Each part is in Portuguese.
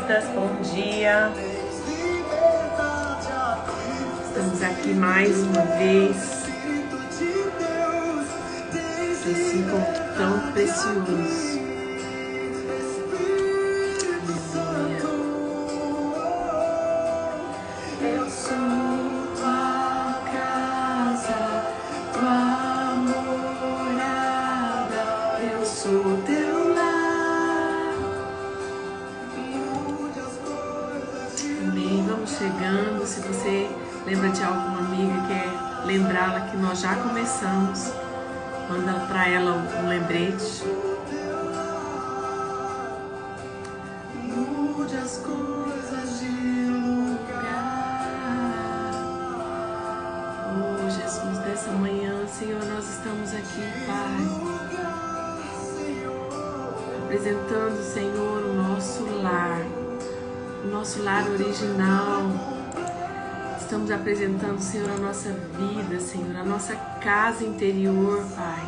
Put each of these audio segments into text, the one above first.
queridas, bom dia. Estamos aqui mais uma vez nesse encontro tão precioso. Eu sou tua casa, tua morada, eu sou teu lar. Amém, vamos chegando. Se você lembra de alguma amiga que quer lembrá-la que nós já começamos, manda para ela um lembrete. Mude as coisas de lugar. Oh Jesus, nessa manhã, Senhor, nós estamos aqui, Pai, apresentando, Senhor, o nosso lar original. Estamos apresentando, Senhor, a nossa vida, Senhor, a nossa casa interior, Pai.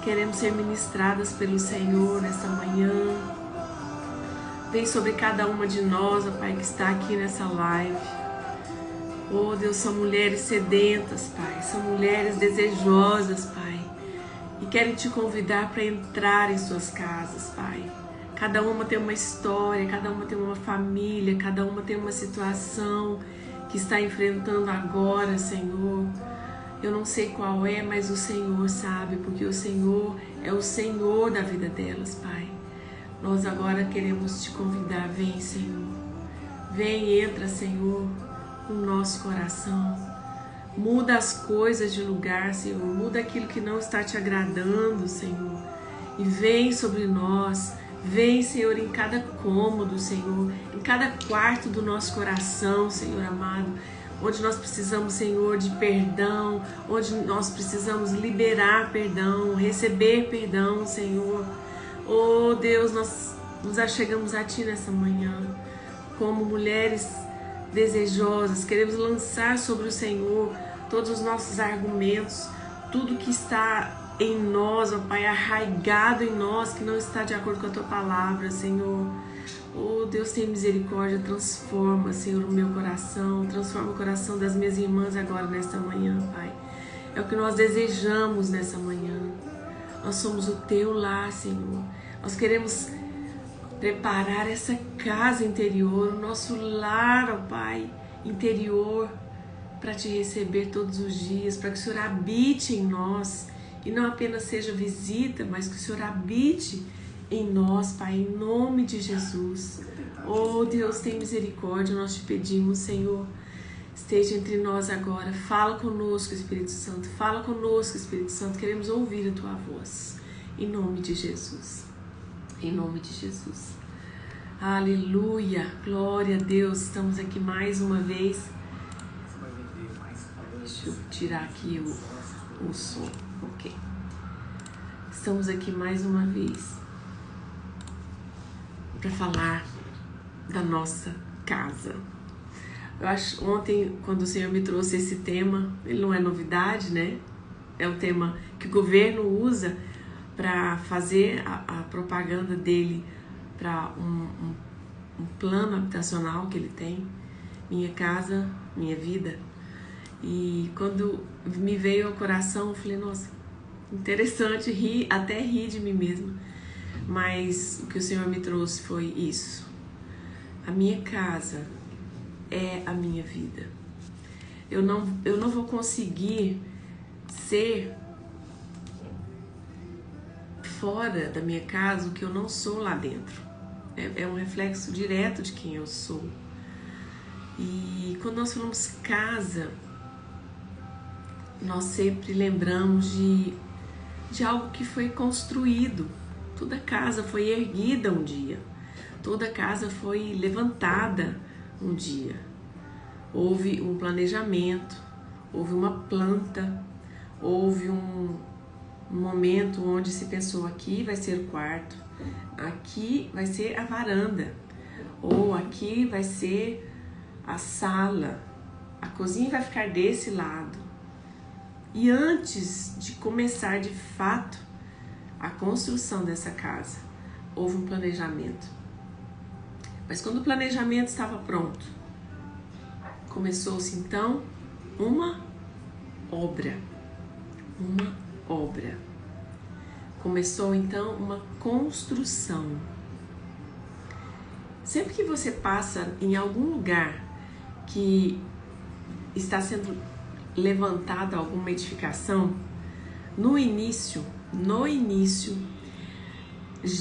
Queremos ser ministradas pelo Senhor nessa manhã. Vem sobre cada uma de nós, ó Pai, que está aqui nessa live. Oh Deus, são mulheres sedentas, Pai, são mulheres desejosas, Pai, e querem te convidar para entrar em suas casas, Pai. Cada uma tem uma história, cada uma tem uma família, cada uma tem uma situação que está enfrentando agora, Senhor. Eu não sei qual é, mas o Senhor sabe, porque o Senhor é o Senhor da vida delas, Pai. Nós agora queremos te convidar, vem, Senhor. Vem, entra, Senhor, no nosso coração. Muda as coisas de lugar, Senhor. Muda aquilo que não está te agradando, Senhor. E vem sobre nós. Vem, Senhor, em cada cômodo, Senhor, em cada quarto do nosso coração, Senhor amado, onde nós precisamos, Senhor, de perdão, onde nós precisamos liberar perdão, receber perdão, Senhor. Oh Deus, nós nos achegamos a Ti nessa manhã, como mulheres desejosas, queremos lançar sobre o Senhor todos os nossos argumentos, tudo que está em nós, ó Pai, arraigado em nós, que não está de acordo com a Tua palavra, Senhor. Oh Deus, tem misericórdia, transforma, Senhor, o meu coração, transforma o coração das minhas irmãs agora nesta manhã, Pai. É o que nós desejamos nessa manhã. Nós somos o Teu lar, Senhor. Nós queremos preparar essa casa interior, o nosso lar, ó Pai, interior, para Te receber todos os dias, para que o Senhor habite em nós. E não apenas seja visita, mas que o Senhor habite em nós, Pai, em nome de Jesus. Oh Deus, tem misericórdia, nós te pedimos, Senhor, esteja entre nós agora. Fala conosco, Espírito Santo, fala conosco, Espírito Santo, queremos ouvir a Tua voz, em nome de Jesus, em nome de Jesus. Aleluia, glória a Deus, estamos aqui mais uma vez. Deixa eu tirar aqui o som. Ok. Estamos aqui mais uma vez para falar da nossa casa. Eu acho ontem, quando o Senhor me trouxe esse tema, ele não é novidade, né? É o tema que o governo usa para fazer a propaganda dele para um plano habitacional que ele tem, Minha Casa, Minha Vida. E quando me veio ao coração, eu falei, nossa, interessante, até ri de mim mesma. Mas o que o Senhor me trouxe foi isso. A minha casa é a minha vida. Eu não vou conseguir ser fora da minha casa o que eu não sou lá dentro. É um reflexo direto de quem eu sou. E quando nós falamos casa, nós sempre lembramos de algo que foi construído. Toda casa foi erguida um dia. Toda casa foi levantada um dia. Houve um planejamento, houve uma planta, houve um momento onde se pensou, aqui vai ser o quarto, aqui vai ser a varanda, ou aqui vai ser a sala, a cozinha vai ficar desse lado. E antes de começar de fato a construção dessa casa, houve um planejamento. Mas quando o planejamento estava pronto, começou-se então uma obra. Uma obra. Começou então uma construção. Sempre que você passa em algum lugar que está sendo levantada alguma edificação, no início,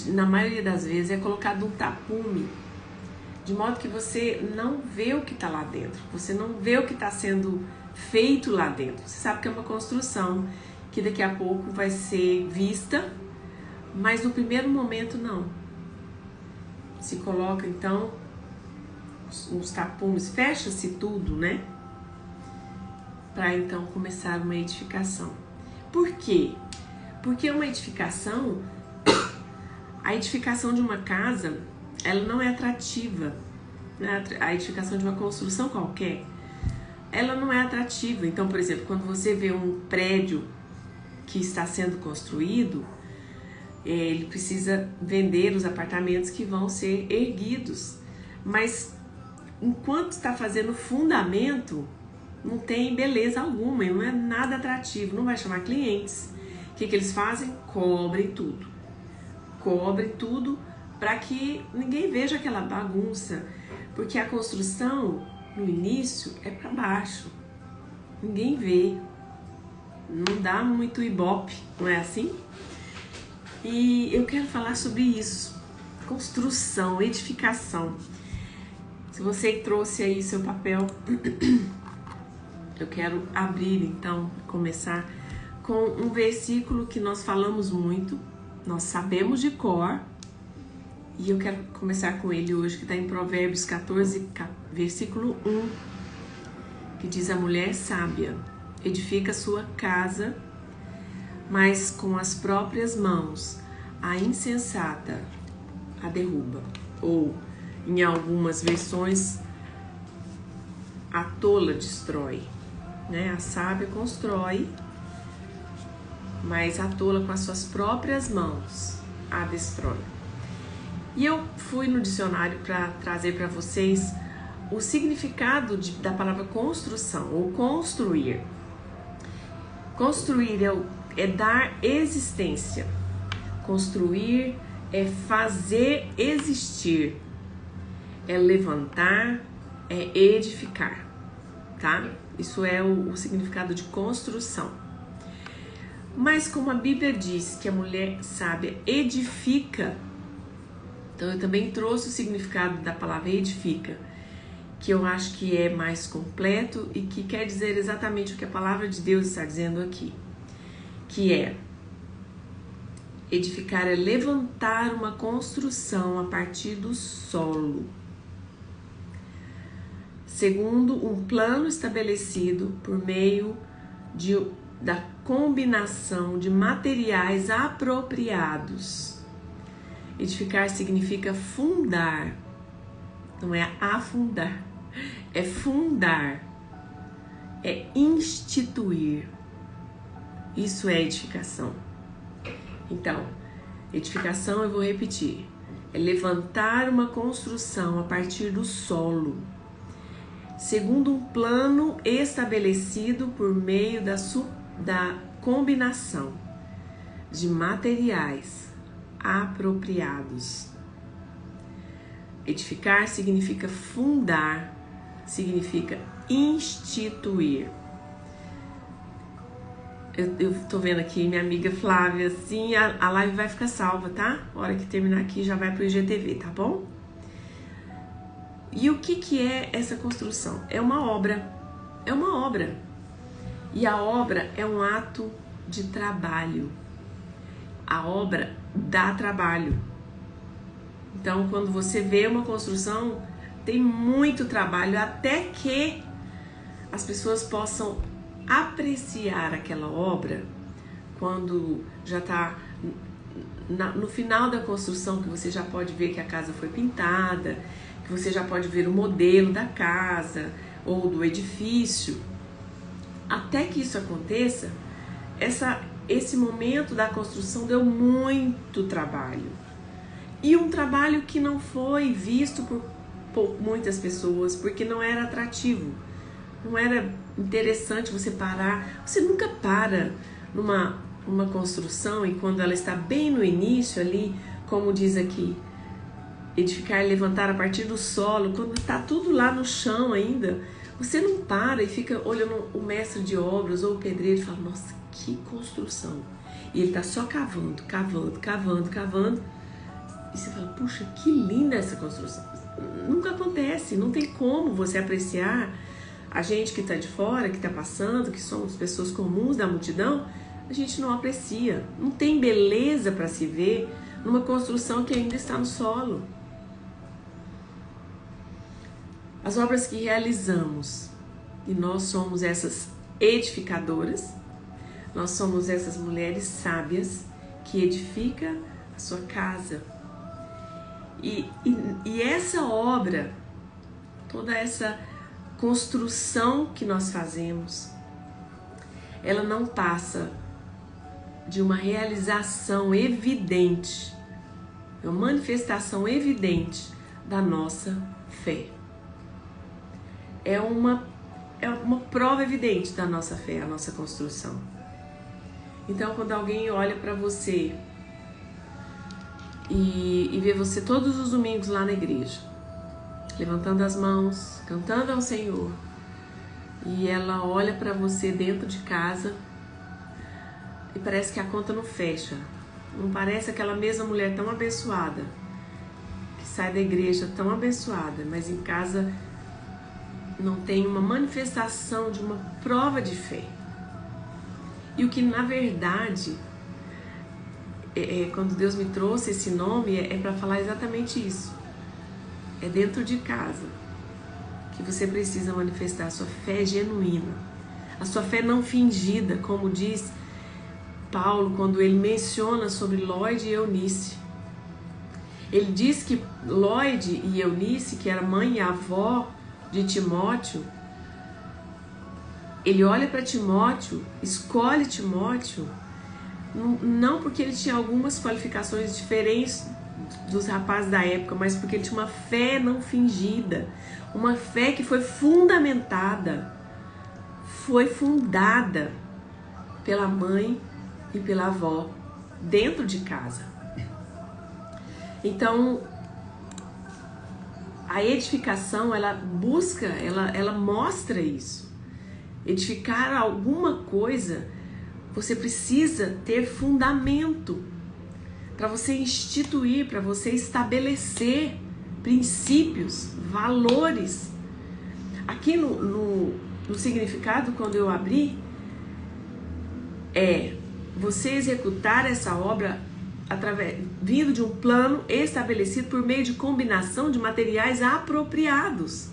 na maioria das vezes é colocado um tapume, de modo que você não vê o que está lá dentro, você não vê o que está sendo feito lá dentro. Você sabe que é uma construção que daqui a pouco vai ser vista, mas no primeiro momento não. Se coloca então uns tapumes, fecha-se tudo, né? Para então começar uma edificação. Por quê? Porque uma edificação, a edificação de uma casa, ela não é atrativa, né? A edificação de uma construção qualquer, ela não é atrativa. Então, por exemplo, quando você vê um prédio que está sendo construído, ele precisa vender os apartamentos que vão ser erguidos, mas enquanto está fazendo fundamento, não tem beleza alguma, não é nada atrativo, não vai chamar clientes. O que eles fazem? Cobrem tudo para que ninguém veja aquela bagunça, porque a construção no início é para baixo, ninguém vê, não dá muito ibope, não é assim? E eu quero falar sobre isso, construção, edificação. Se você trouxe aí seu papel, eu quero abrir então, começar com um versículo que nós falamos muito, nós sabemos de cor, e eu quero começar com ele hoje, que está em Provérbios 14, versículo 1, que diz: a mulher sábia edifica sua casa, mas com as próprias mãos a insensata a derruba. Ou, em algumas versões, a tola destrói, né? A sábia constrói, mas a tola com as suas próprias mãos a destrói. E eu fui no dicionário para trazer para vocês o significado da palavra construção, ou construir. Construir é dar existência. Construir é fazer existir. É levantar, é edificar, tá? Isso é o significado de construção. Mas como a Bíblia diz que a mulher sábia edifica, então eu também trouxe o significado da palavra edifica, que eu acho que é mais completo e que quer dizer exatamente o que a palavra de Deus está dizendo aqui, que é: edificar é levantar uma construção a partir do solo, segundo um plano estabelecido por meio da combinação de materiais apropriados. Edificar significa fundar, não é afundar, é fundar, é instituir. Isso é edificação. Então, edificação, eu vou repetir, é levantar uma construção a partir do solo, segundo um plano estabelecido por meio da combinação de materiais apropriados. Edificar significa fundar, significa instituir. Eu tô vendo aqui minha amiga Flávia, assim, a live vai ficar salva, tá? A hora que terminar aqui já vai pro IGTV, tá bom? E o que é essa construção? É uma obra. É uma obra. E a obra é um ato de trabalho. A obra dá trabalho. Então, quando você vê uma construção, tem muito trabalho até que as pessoas possam apreciar aquela obra quando já está no final da construção, que você já pode ver que a casa foi pintada, que você já pode ver o modelo da casa ou do edifício. Até que isso aconteça, esse momento da construção deu muito trabalho. E um trabalho que não foi visto muitas pessoas, porque não era atrativo, não era interessante você parar. Você nunca para numa construção e quando ela está bem no início ali, como diz aqui, edificar e levantar a partir do solo, quando está tudo lá no chão ainda, você não para e fica olhando o mestre de obras ou o pedreiro e fala, nossa, que construção. E ele está só cavando, cavando, cavando, cavando. E você fala, puxa, que linda essa construção. Nunca acontece, não tem como você apreciar. A gente que está de fora, que está passando, que somos pessoas comuns da multidão, a gente não aprecia. Não tem beleza para se ver numa construção que ainda está no solo. As obras que realizamos, e nós somos essas edificadoras, nós somos essas mulheres sábias que edificam a sua casa. E essa obra, toda essa construção que nós fazemos, ela não passa de uma realização evidente, uma manifestação evidente da nossa fé. É uma prova evidente da nossa fé, a nossa construção. Então, quando alguém olha para você e vê você todos os domingos lá na igreja, levantando as mãos, cantando ao Senhor, e ela olha para você dentro de casa e parece que a conta não fecha, não parece aquela mesma mulher tão abençoada, que sai da igreja tão abençoada, mas em casa não tem uma manifestação de uma prova de fé. E o que na verdade, quando Deus me trouxe esse nome, é para falar exatamente isso. É dentro de casa que você precisa manifestar a sua fé genuína, a sua fé não fingida, como diz Paulo quando ele menciona sobre Lóide e Eunice. Ele diz que Lóide e Eunice, que era mãe e avó de Timóteo, ele olha para Timóteo, escolhe Timóteo, não porque ele tinha algumas qualificações diferentes dos rapazes da época, mas porque ele tinha uma fé não fingida, uma fé que foi fundamentada, foi fundada pela mãe e pela avó dentro de casa. Então, a edificação, ela busca, ela mostra isso. Edificar alguma coisa, você precisa ter fundamento para você instituir, para você estabelecer princípios, valores. Aqui no significado, quando eu abri, você executar essa obra vindo de um plano estabelecido por meio de combinação de materiais apropriados.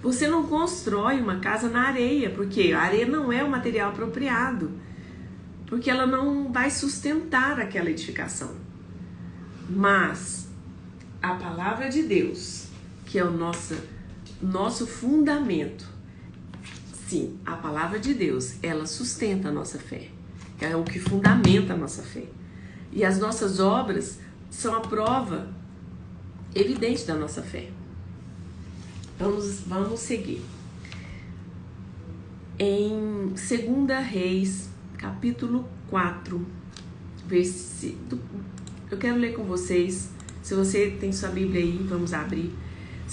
Você não constrói uma casa na areia, porque a areia não é o material apropriado, porque ela não vai sustentar aquela edificação. Mas a palavra de Deus, que é o nosso fundamento, sim, a palavra de Deus, ela sustenta a nossa fé, é o que fundamenta a nossa fé. E as nossas obras são a prova evidente da nossa fé. Vamos seguir. Em 2 Reis, capítulo 4, eu quero ler com vocês. Se você tem sua Bíblia aí, vamos abrir.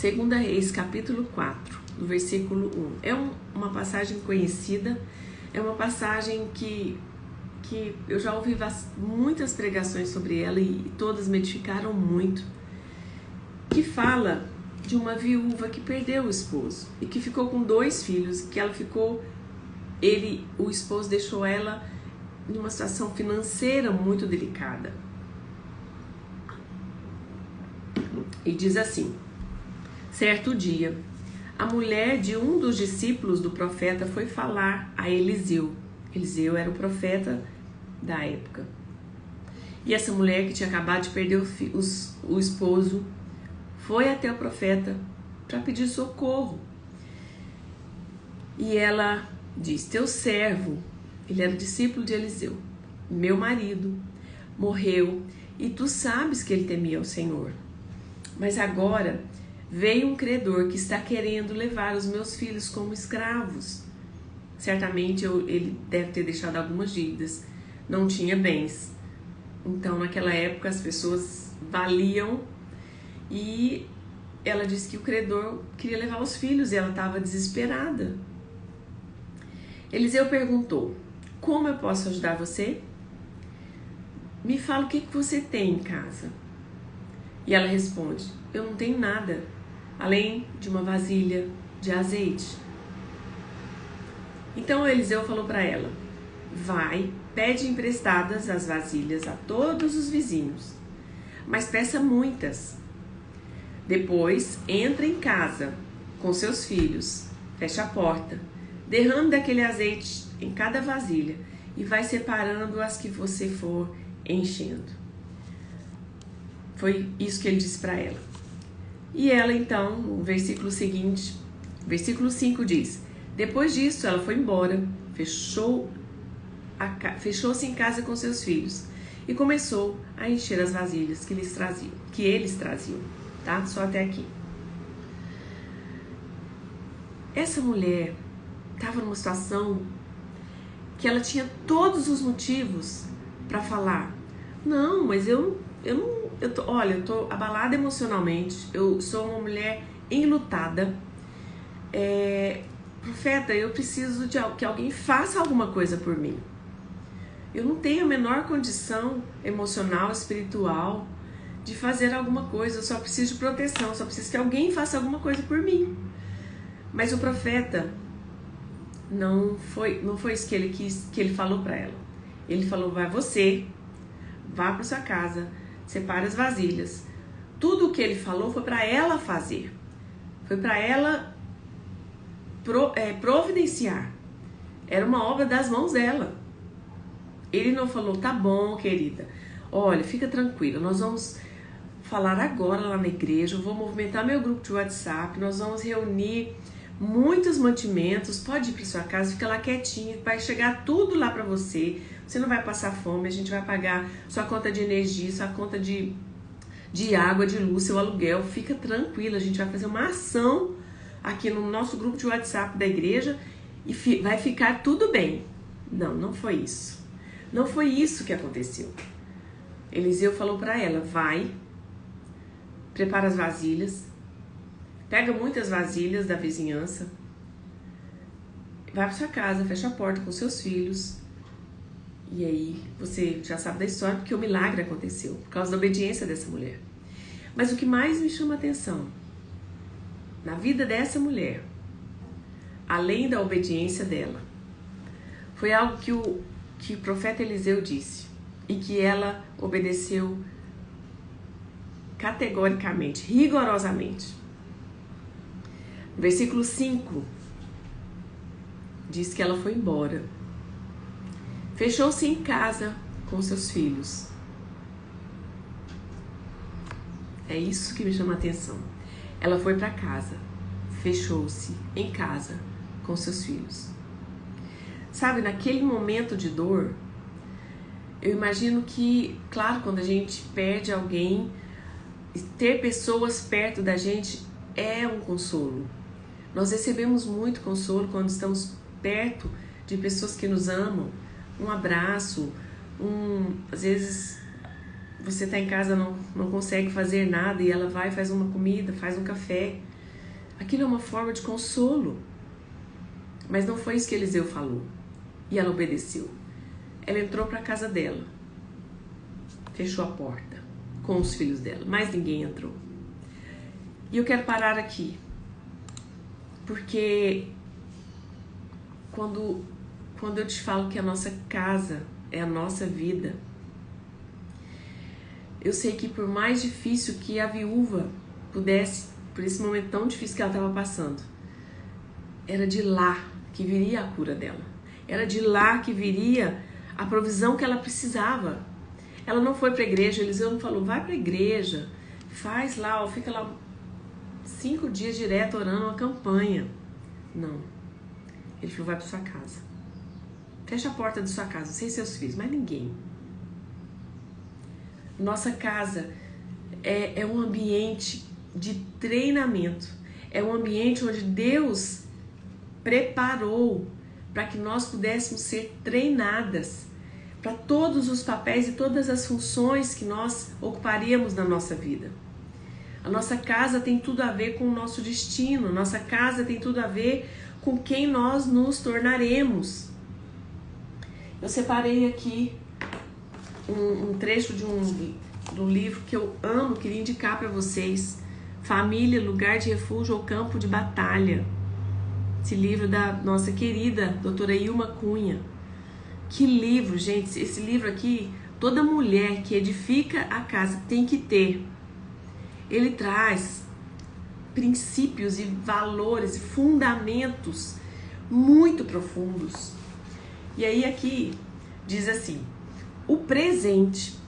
2 Reis, capítulo 4, do versículo 1. É uma passagem conhecida, é uma passagem que eu já ouvi muitas pregações sobre ela e todas me edificaram muito, que fala de uma viúva que perdeu o esposo e que ficou com 2 filhos, que o esposo deixou ela numa situação financeira muito delicada. E diz assim: certo dia, a mulher de um dos discípulos do profeta foi falar a Eliseu. Eliseu era o profeta da época. E essa mulher que tinha acabado de perder o esposo foi até o profeta para pedir socorro. E ela diz: teu servo, ele era discípulo de Eliseu, meu marido, morreu, e tu sabes que ele temia ao Senhor. Mas agora veio um credor que está querendo levar os meus filhos como escravos. Certamente ele deve ter deixado algumas dívidas, não tinha bens. Então, naquela época, as pessoas valiam e ela disse que o credor queria levar os filhos e ela estava desesperada. Eliseu perguntou: como eu posso ajudar você? Me fala o que você tem em casa. E ela responde: eu não tenho nada, além de uma vasilha de azeite. Então Eliseu falou para ela: vai, pede emprestadas as vasilhas a todos os vizinhos, mas peça muitas. Depois entra em casa com seus filhos, fecha a porta, derrame daquele azeite em cada vasilha e vai separando as que você for enchendo. Foi isso que ele disse para ela. E ela então, no versículo seguinte, versículo 5 diz: depois disso ela foi embora, fechou-se em casa com seus filhos e começou a encher as vasilhas que eles traziam, tá? Só até aqui. Essa mulher estava numa situação que ela tinha todos os motivos para falar: não, mas eu tô abalada emocionalmente, eu sou uma mulher enlutada, profeta, eu preciso que alguém faça alguma coisa por mim. Eu não tenho a menor condição emocional, espiritual de fazer alguma coisa, eu só preciso de proteção, só preciso que alguém faça alguma coisa por mim. Mas o profeta não foi isso que ele falou para ela. Ele falou: vá para sua casa, separe as vasilhas. Tudo o que ele falou foi para ela fazer, foi para ela providenciar. Era uma obra das mãos dela. Ele não falou: tá bom, querida, olha, fica tranquila, nós vamos falar agora lá na igreja, eu vou movimentar meu grupo de WhatsApp, nós vamos reunir muitos mantimentos, pode ir para sua casa, fica lá quietinha, vai chegar tudo lá para você, você não vai passar fome, a gente vai pagar sua conta de energia, sua conta de água, de luz, seu aluguel, fica tranquila, a gente vai fazer uma ação aqui no nosso grupo de WhatsApp da igreja e vai ficar tudo bem. Não foi isso. Não foi isso que aconteceu. Eliseu falou para ela: vai, prepara as vasilhas, pega muitas vasilhas da vizinhança, vai para sua casa, fecha a porta com seus filhos. E aí você já sabe da história, porque o milagre aconteceu por causa da obediência dessa mulher. Mas o que mais me chama a atenção na vida dessa mulher, além da obediência dela, foi algo que o profeta Eliseu disse e que ela obedeceu categoricamente, rigorosamente. Versículo 5 diz que ela foi embora, fechou-se em casa com seus filhos. É isso que me chama a atenção. Ela foi para casa, fechou-se em casa com seus filhos. Sabe, naquele momento de dor, eu imagino que, claro, quando a gente perde alguém, ter pessoas perto da gente é um consolo. Nós recebemos muito consolo quando estamos perto de pessoas que nos amam. Um abraço, às vezes você está em casa, não consegue fazer nada e ela vai, faz uma comida, faz um café. Aquilo é uma forma de consolo. Mas não foi isso que Eliseu falou. E ela obedeceu. Ela entrou para a casa dela, fechou a porta com os filhos dela, mais ninguém entrou. E eu quero parar aqui, porque quando eu te falo que a nossa casa é a nossa vida, eu sei que por mais difícil que a viúva pudesse, por esse momento tão difícil que ela estava passando, era de lá que viria a cura dela. Era de lá que viria a provisão que ela precisava. Ela não foi para a igreja, Eliseu não falou: vai para a igreja, faz lá, fica lá 5 dias direto orando uma campanha. Não. Ele falou: vai para sua casa. Fecha a porta da sua casa, sem seus filhos, mais ninguém. Nossa casa é um ambiente de treinamento. É um ambiente onde Deus preparou para que nós pudéssemos ser treinadas para todos os papéis e todas as funções que nós ocuparíamos na nossa vida. A nossa casa tem tudo a ver com o nosso destino, nossa casa tem tudo a ver com quem nós nos tornaremos. Eu separei aqui um trecho do livro que eu amo, queria indicar para vocês. Família, Lugar de Refúgio ou Campo de Batalha. Esse livro da nossa querida doutora Ilma Cunha. Que livro, gente. Esse livro aqui, toda mulher que edifica a casa tem que ter. Ele traz princípios e valores e fundamentos muito profundos. E aí aqui diz assim: o presente,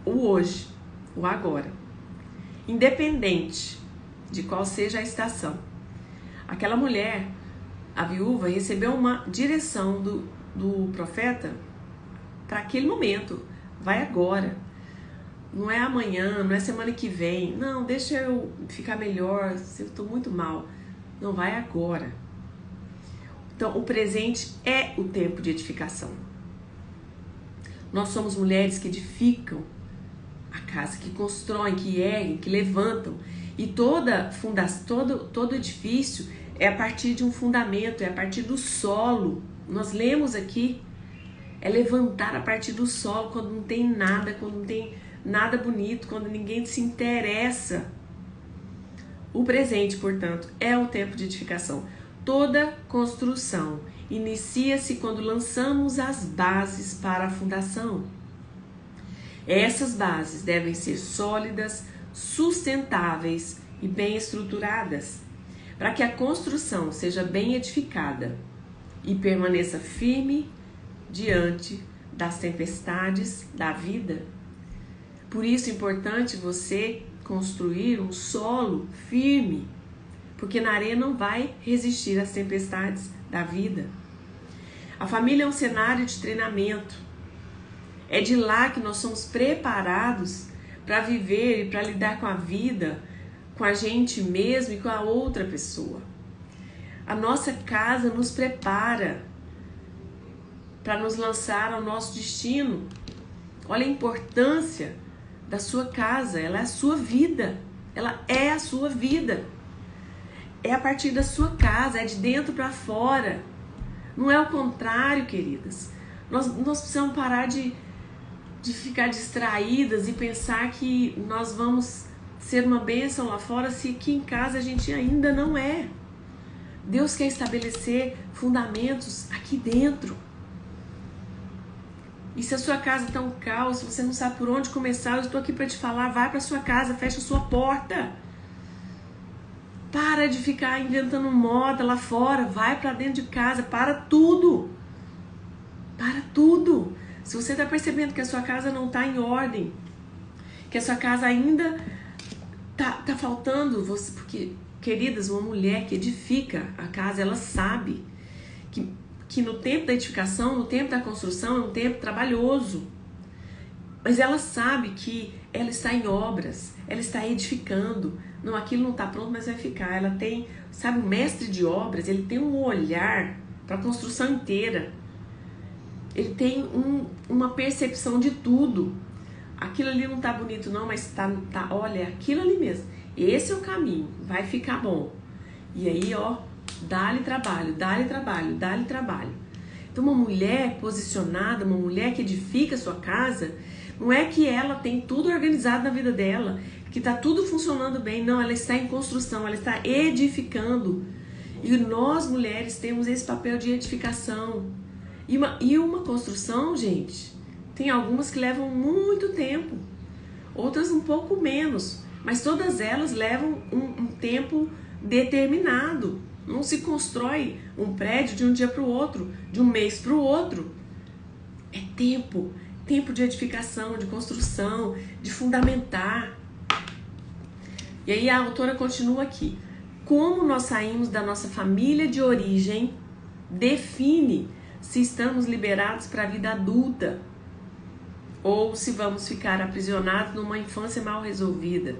o hoje, o agora, independente de qual seja a estação. Aquela mulher, a viúva, recebeu uma direção do profeta para aquele momento. Vai agora. Não é amanhã, não é semana que vem. Não, deixa eu ficar melhor, eu estou muito mal. Não, vai agora. Então, o presente é o tempo de edificação. Nós somos mulheres que edificam a casa, que constroem, que erguem, que levantam. E todo edifício é a partir de um fundamento, é a partir do solo. Nós lemos aqui, é levantar a partir do solo, quando não tem nada, quando não tem nada bonito, quando ninguém se interessa. O presente, portanto, é o tempo de edificação. Toda construção inicia-se quando lançamos as bases para a fundação. Essas bases devem ser sólidas, sustentáveis e bem estruturadas, para que a construção seja bem edificada e permaneça firme diante das tempestades da vida. Por isso é importante você construir um solo firme, porque na areia não vai resistir às tempestades da vida. A família é um cenário de treinamento. É de lá que nós somos preparados para viver e para lidar com a vida, com a gente mesmo e com a outra pessoa. A nossa casa nos prepara para nos lançar ao nosso destino. Olha a importância da sua casa, ela é a sua vida. Ela é a sua vida. É a partir da sua casa, é de dentro para fora. Não é o contrário, queridas. Nós precisamos parar de ficar distraídas e pensar que nós vamos ser uma bênção lá fora se aqui em casa a gente ainda não é. Deus quer estabelecer fundamentos aqui dentro. E se a sua casa está um caos, se você não sabe por onde começar, eu estou aqui para te falar, vai para sua casa, fecha a sua porta. Para de ficar inventando moda lá fora, vai para dentro de casa, para tudo. Para tudo. Se você está percebendo que a sua casa não está em ordem, que a sua casa ainda tá faltando, você, porque, queridas, uma mulher que edifica a casa, ela sabe que no tempo da edificação, no tempo da construção, é um tempo trabalhoso. Mas ela sabe que ela está em obras, ela está edificando. Não, aquilo não está pronto, mas vai ficar. Ela tem, sabe, o mestre de obras, ele tem um olhar para a construção inteira. Ele tem uma percepção de tudo. Aquilo ali não está bonito não, mas tá, olha, é aquilo ali mesmo. Esse é o caminho, vai ficar bom. E aí, ó, dá-lhe trabalho, dá-lhe trabalho, dá-lhe trabalho. Então, uma mulher posicionada, uma mulher que edifica a sua casa, não é que ela tem tudo organizado na vida dela, que está tudo funcionando bem. Não, ela está em construção, ela está edificando. E nós, mulheres, temos esse papel de edificação. E uma construção, gente, tem algumas que levam muito tempo, outras um pouco menos, mas todas elas levam um tempo determinado. Não se constrói um prédio de um dia para o outro, de um mês para o outro. É tempo de edificação, de construção, de fundamentar. E aí a autora continua aqui. Como nós saímos da nossa família de origem define se estamos liberados para a vida adulta ou se vamos ficar aprisionados numa infância mal resolvida.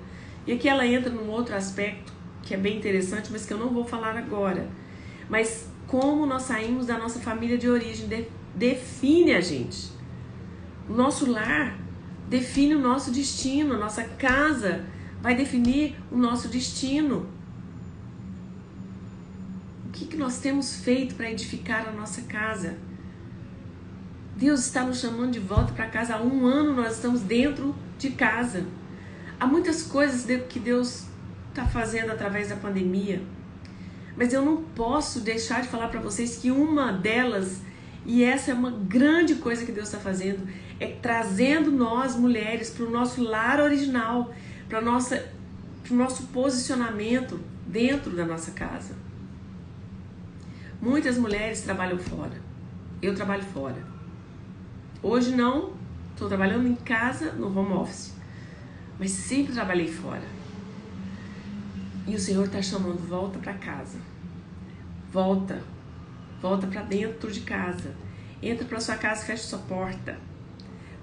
E aqui ela entra num outro aspecto que é bem interessante, mas que eu não vou falar agora. Mas como nós saímos da nossa família de origem define a gente. O nosso lar define o nosso destino, a nossa casa vai definir o nosso destino. O que nós temos feito para edificar a nossa casa? Deus está nos chamando de volta para casa. Há 1 ano nós estamos dentro de casa. Há muitas coisas que Deus está fazendo através da pandemia, mas eu não posso deixar de falar para vocês que uma delas, e essa é uma grande coisa que Deus está fazendo, é trazendo nós mulheres para o nosso lar original, para o nosso posicionamento dentro da nossa casa. Muitas mulheres trabalham fora, eu trabalho fora. Hoje não, estou trabalhando em casa no home office, mas sempre trabalhei fora. E o Senhor está chamando, volta para casa. Volta para dentro de casa. Entra para sua casa, fecha sua porta.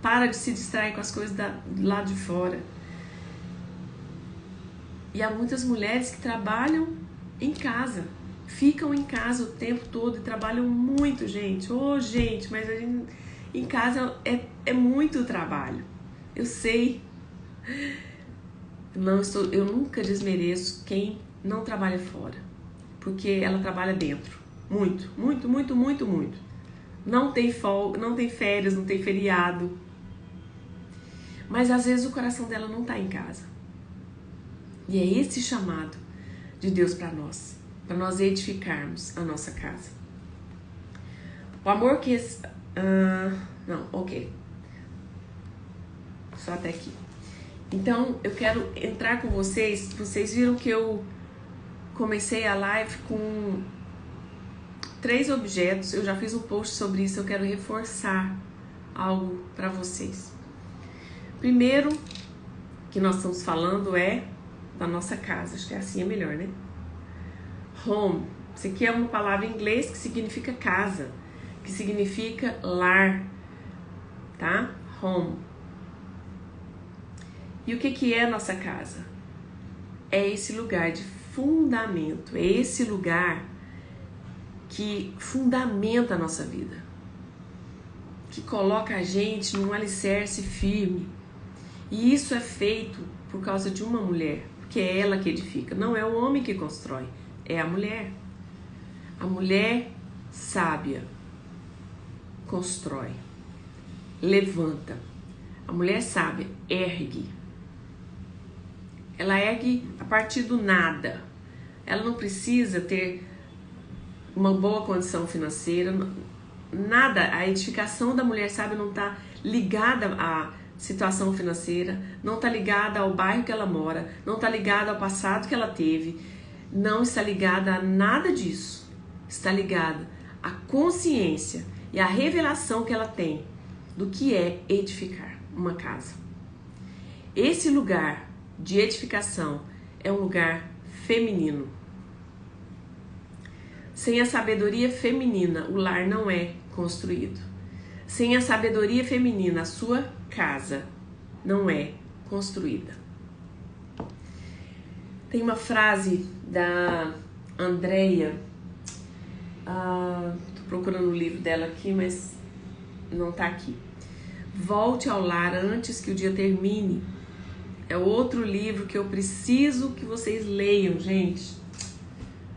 Para de se distrair com as coisas do lado de fora. E há muitas mulheres que trabalham em casa. Ficam em casa o tempo todo e trabalham muito, gente. Gente, mas a gente, em casa é muito trabalho. Eu sei. Eu nunca desmereço quem não trabalha fora, porque ela trabalha dentro, muito. Não tem folga, não tem férias, não tem feriado, mas às vezes o coração dela não está em casa. E é esse chamado de Deus para nós edificarmos a nossa casa. O amor que só até aqui. Então, eu quero entrar com vocês. Vocês viram que eu comecei a live com 3 objetos. Eu já fiz um post sobre isso. Eu quero reforçar algo para vocês. Primeiro, que nós estamos falando é da nossa casa. Acho que assim é melhor, né? Home. Isso aqui é uma palavra em inglês que significa casa, que significa lar, tá? Home. E o que é a nossa casa? É esse lugar de fundamento, é esse lugar que fundamenta a nossa vida, que coloca a gente num alicerce firme. E isso é feito por causa de uma mulher, porque é ela que edifica, não é o homem que constrói, é a mulher. A mulher sábia constrói, levanta. A mulher sábia ergue. Ela ergue a partir do nada. Ela não precisa ter uma boa condição financeira, nada. A edificação da mulher sábia não está ligada à situação financeira, não está ligada ao bairro que ela mora, não está ligada ao passado que ela teve, não está ligada a nada disso. Está ligada à consciência e à revelação que ela tem do que é edificar uma casa. Esse lugar de edificação é um lugar feminino. Sem a sabedoria feminina, o lar não é construído. Sem a sabedoria feminina, a sua casa não é construída. Tem uma frase da Andrea, tô procurando o livro dela aqui, mas não tá aqui. Volte ao lar antes que o dia termine. É outro livro que eu preciso que vocês leiam, gente.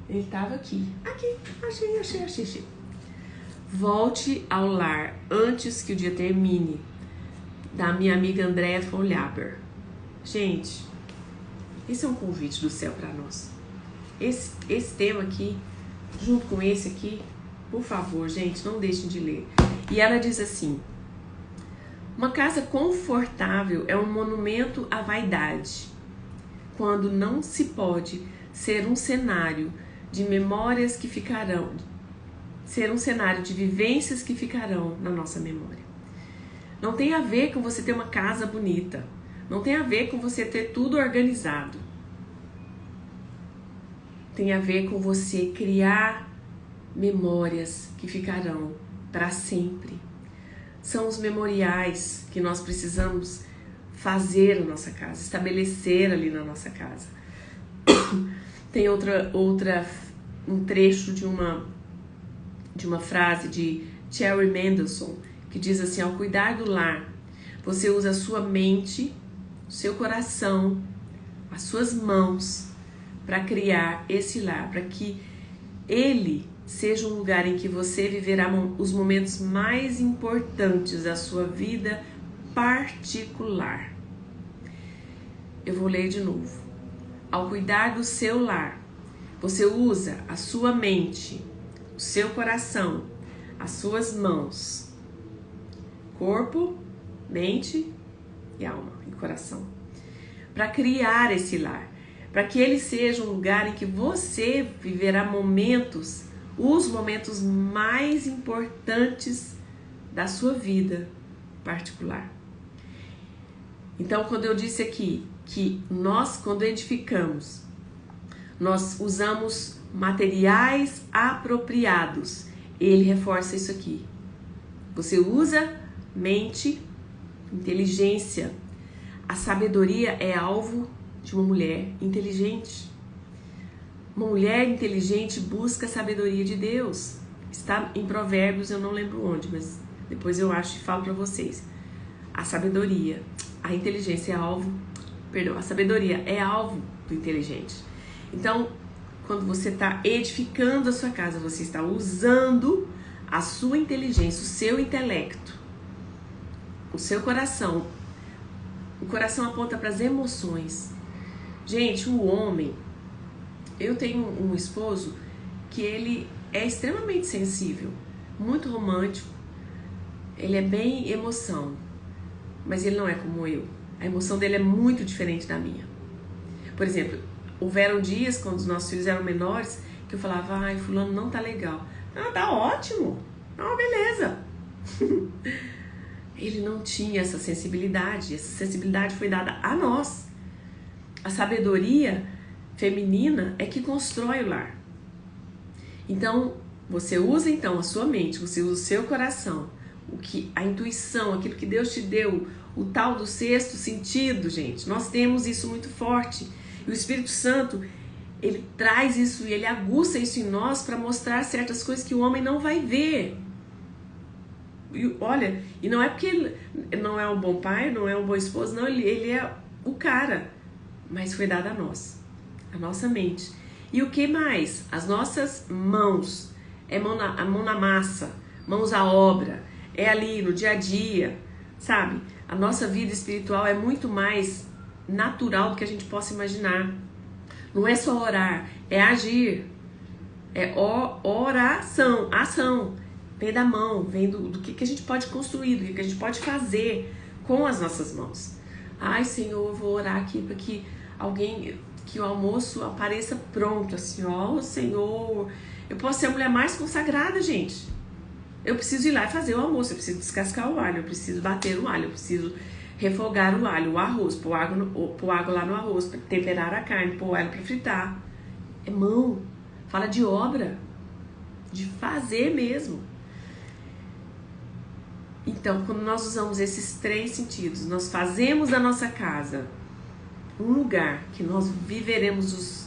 Ele tava aqui. Aqui, achei. Volte ao lar antes que o dia termine, da minha amiga Andrea Folhaber. Gente, esse é um convite do céu para nós. Esse tema aqui, junto com esse aqui, por favor, gente, não deixem de ler. E ela diz assim: uma casa confortável é um monumento à vaidade, quando não se pode ser um cenário de memórias que ficarão, ser um cenário de vivências que ficarão na nossa memória. Não tem a ver com você ter uma casa bonita, não tem a ver com você ter tudo organizado. Tem a ver com você criar memórias que ficarão para sempre. São os memoriais que nós precisamos fazer a nossa casa, estabelecer ali na nossa casa. Tem um trecho de uma frase de Terry Mendelssohn, que diz assim: ao cuidar do lar, você usa a sua mente, o seu coração, as suas mãos para criar esse lar, para que ele seja um lugar em que você viverá os momentos mais importantes da sua vida particular. Eu vou ler de novo. Ao cuidar do seu lar, você usa a sua mente, o seu coração, as suas mãos, corpo, mente e alma e coração, para criar esse lar, para que ele seja um lugar em que você viverá os momentos mais importantes da sua vida particular. Então, quando eu disse aqui que nós, quando edificamos, nós usamos materiais apropriados, ele reforça isso aqui. Você usa mente, inteligência. A sabedoria é alvo de uma mulher inteligente. Uma mulher inteligente busca a sabedoria de Deus. Está em Provérbios, eu não lembro onde, mas depois eu acho e falo para vocês. A sabedoria, a inteligência é alvo, a sabedoria é alvo do inteligente. Então, quando você está edificando a sua casa, você está usando a sua inteligência, o seu intelecto, o seu coração. O coração aponta para as emoções. Gente, o homem... Eu tenho um esposo que ele é extremamente sensível, muito romântico, ele é bem emoção, mas ele não é como eu. A emoção dele é muito diferente da minha. Por exemplo, houveram dias, quando os nossos filhos eram menores, que eu falava: ai, fulano não tá legal. Ah, tá ótimo. Ah, beleza. Ele não tinha essa sensibilidade. Essa sensibilidade foi dada a nós. A sabedoria feminina é que constrói o lar. Então, você usa então a sua mente, você usa o seu coração, a intuição, aquilo que Deus te deu, o tal do sexto sentido, gente. Nós temos isso muito forte. E o Espírito Santo, ele traz isso e ele aguça isso em nós para mostrar certas coisas que o homem não vai ver. E olha, e não é porque ele não é um bom pai, não é um bom esposo, não, ele é o cara. Mas foi dado a nós, a nossa mente. E o que mais? As nossas mãos, a mão na massa, mãos à obra, é ali no dia a dia, sabe? A nossa vida espiritual é muito mais natural do que a gente possa imaginar. Não é só orar, é agir, é oração, ação. Vem da mão, vem do que a gente pode construir, do que a gente pode fazer com as nossas mãos. Ai, Senhor, eu vou orar aqui para que que o almoço apareça pronto, assim, ó, Senhor. Eu posso ser a mulher mais consagrada, gente. Eu preciso ir lá e fazer o almoço, eu preciso descascar o alho, eu preciso bater o alho, eu preciso refogar o alho, o arroz, pôr água lá no arroz, temperar a carne, pôr ela para fritar. É mão, fala de obra, de fazer mesmo. Então, quando nós usamos esses 3 sentidos, nós fazemos da nossa casa um lugar que nós viveremos os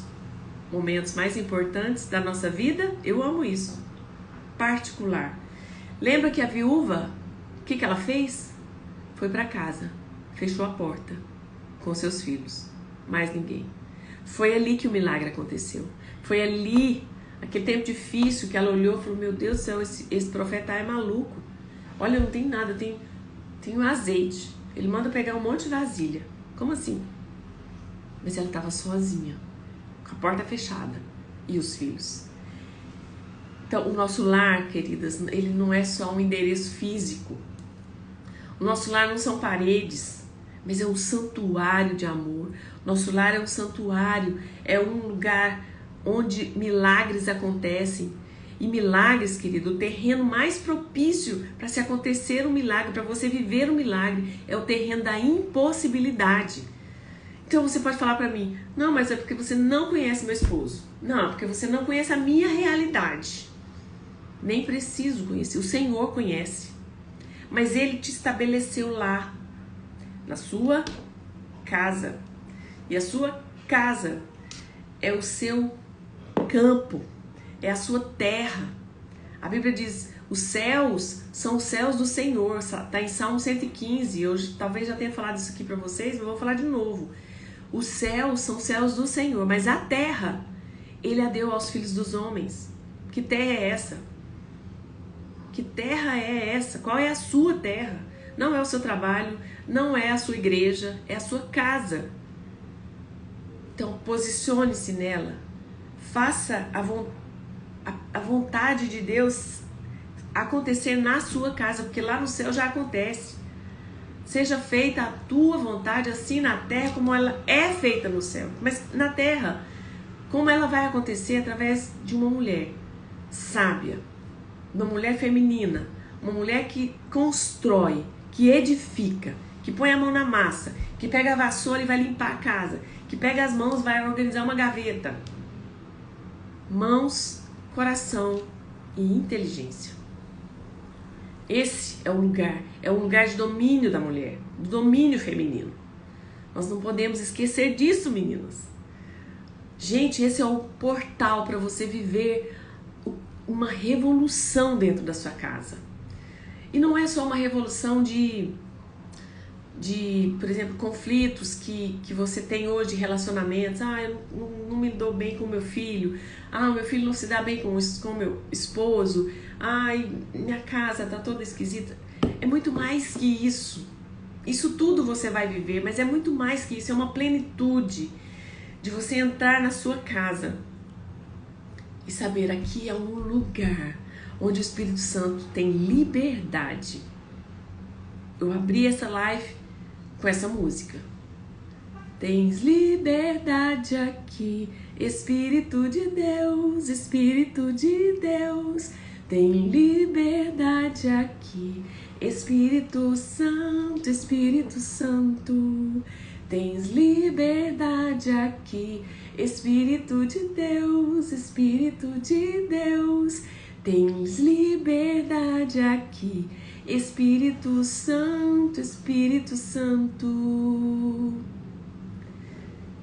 momentos mais importantes da nossa vida. Eu amo isso. Particular. Lembra que a viúva, o que ela fez? Foi para casa, fechou a porta com seus filhos. Mais ninguém. Foi ali que o milagre aconteceu. Foi ali, aquele tempo difícil, que ela olhou e falou: meu Deus do céu, esse profeta é maluco. Olha, não tem nada, tem um azeite. Ele manda pegar um monte de vasilha. Como assim? Mas ela estava sozinha, com a porta fechada, e os filhos. Então, o nosso lar, queridas, ele não é só um endereço físico. O nosso lar não são paredes, mas é um santuário de amor. Nosso lar é um santuário, é um lugar onde milagres acontecem. E milagres, querido, o terreno mais propício para se acontecer um milagre, para você viver um milagre, é o terreno da impossibilidade. Então você pode falar para mim: não, mas é porque você não conhece meu esposo. Não, é porque você não conhece a minha realidade. Nem preciso conhecer, o Senhor conhece. Mas Ele te estabeleceu lá, na sua casa. E a sua casa é o seu campo, é a sua terra. A Bíblia diz, os céus são os céus do Senhor, está em Salmo 115, eu talvez já tenha falado isso aqui para vocês, mas vou falar de novo. Os céus são os céus do Senhor, mas a terra, Ele a deu aos filhos dos homens. Que terra é essa? Que terra é essa? Qual é a sua terra? Não é o seu trabalho, não é a sua igreja, é a sua casa. Então, posicione-se nela. Faça a vontade de Deus acontecer na sua casa, porque lá no céu já acontece. Seja feita a tua vontade, assim na terra como ela é feita no céu. Mas na terra, como ela vai acontecer? Através de uma mulher sábia, uma mulher feminina, uma mulher que constrói, que edifica, que põe a mão na massa, que pega a vassoura e vai limpar a casa, que pega as mãos e vai organizar uma gaveta. Mãos, coração e inteligência. Esse é um lugar de domínio da mulher, do domínio feminino. Nós não podemos esquecer disso, meninas. Gente, esse é o portal para você viver uma revolução dentro da sua casa. E não é só uma revolução de por exemplo, conflitos que você tem hoje, relacionamentos. Eu não me dou bem com meu filho. Meu filho não se dá bem com meu esposo. Minha casa tá toda esquisita. É muito mais que isso. Isso tudo você vai viver, mas é muito mais que isso. É uma plenitude de você entrar na sua casa e saber, aqui é um lugar onde o Espírito Santo tem liberdade. Eu abri essa live com essa música. Tens liberdade aqui, Espírito de Deus, Espírito de Deus. Tem liberdade aqui, Espírito Santo, Espírito Santo. Tens liberdade aqui, Espírito de Deus, Espírito de Deus. Tens liberdade aqui, Espírito Santo, Espírito Santo.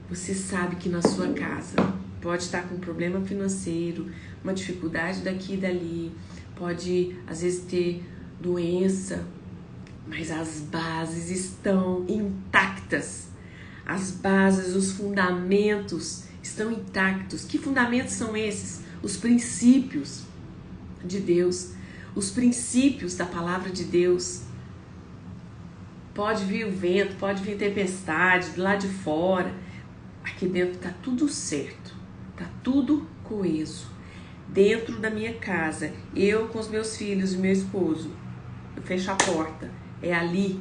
Você sabe que na sua casa pode estar com um problema financeiro, uma dificuldade daqui e dali, pode às vezes ter doença, mas as bases estão intactas. As bases, os fundamentos estão intactos. Que fundamentos são esses? Os princípios de Deus, os princípios da palavra de Deus. Pode vir o vento, pode vir tempestade do lado de fora, aqui dentro está tudo certo, está tudo coeso. Dentro da minha casa, eu com os meus filhos e meu esposo, eu fecho a porta, é ali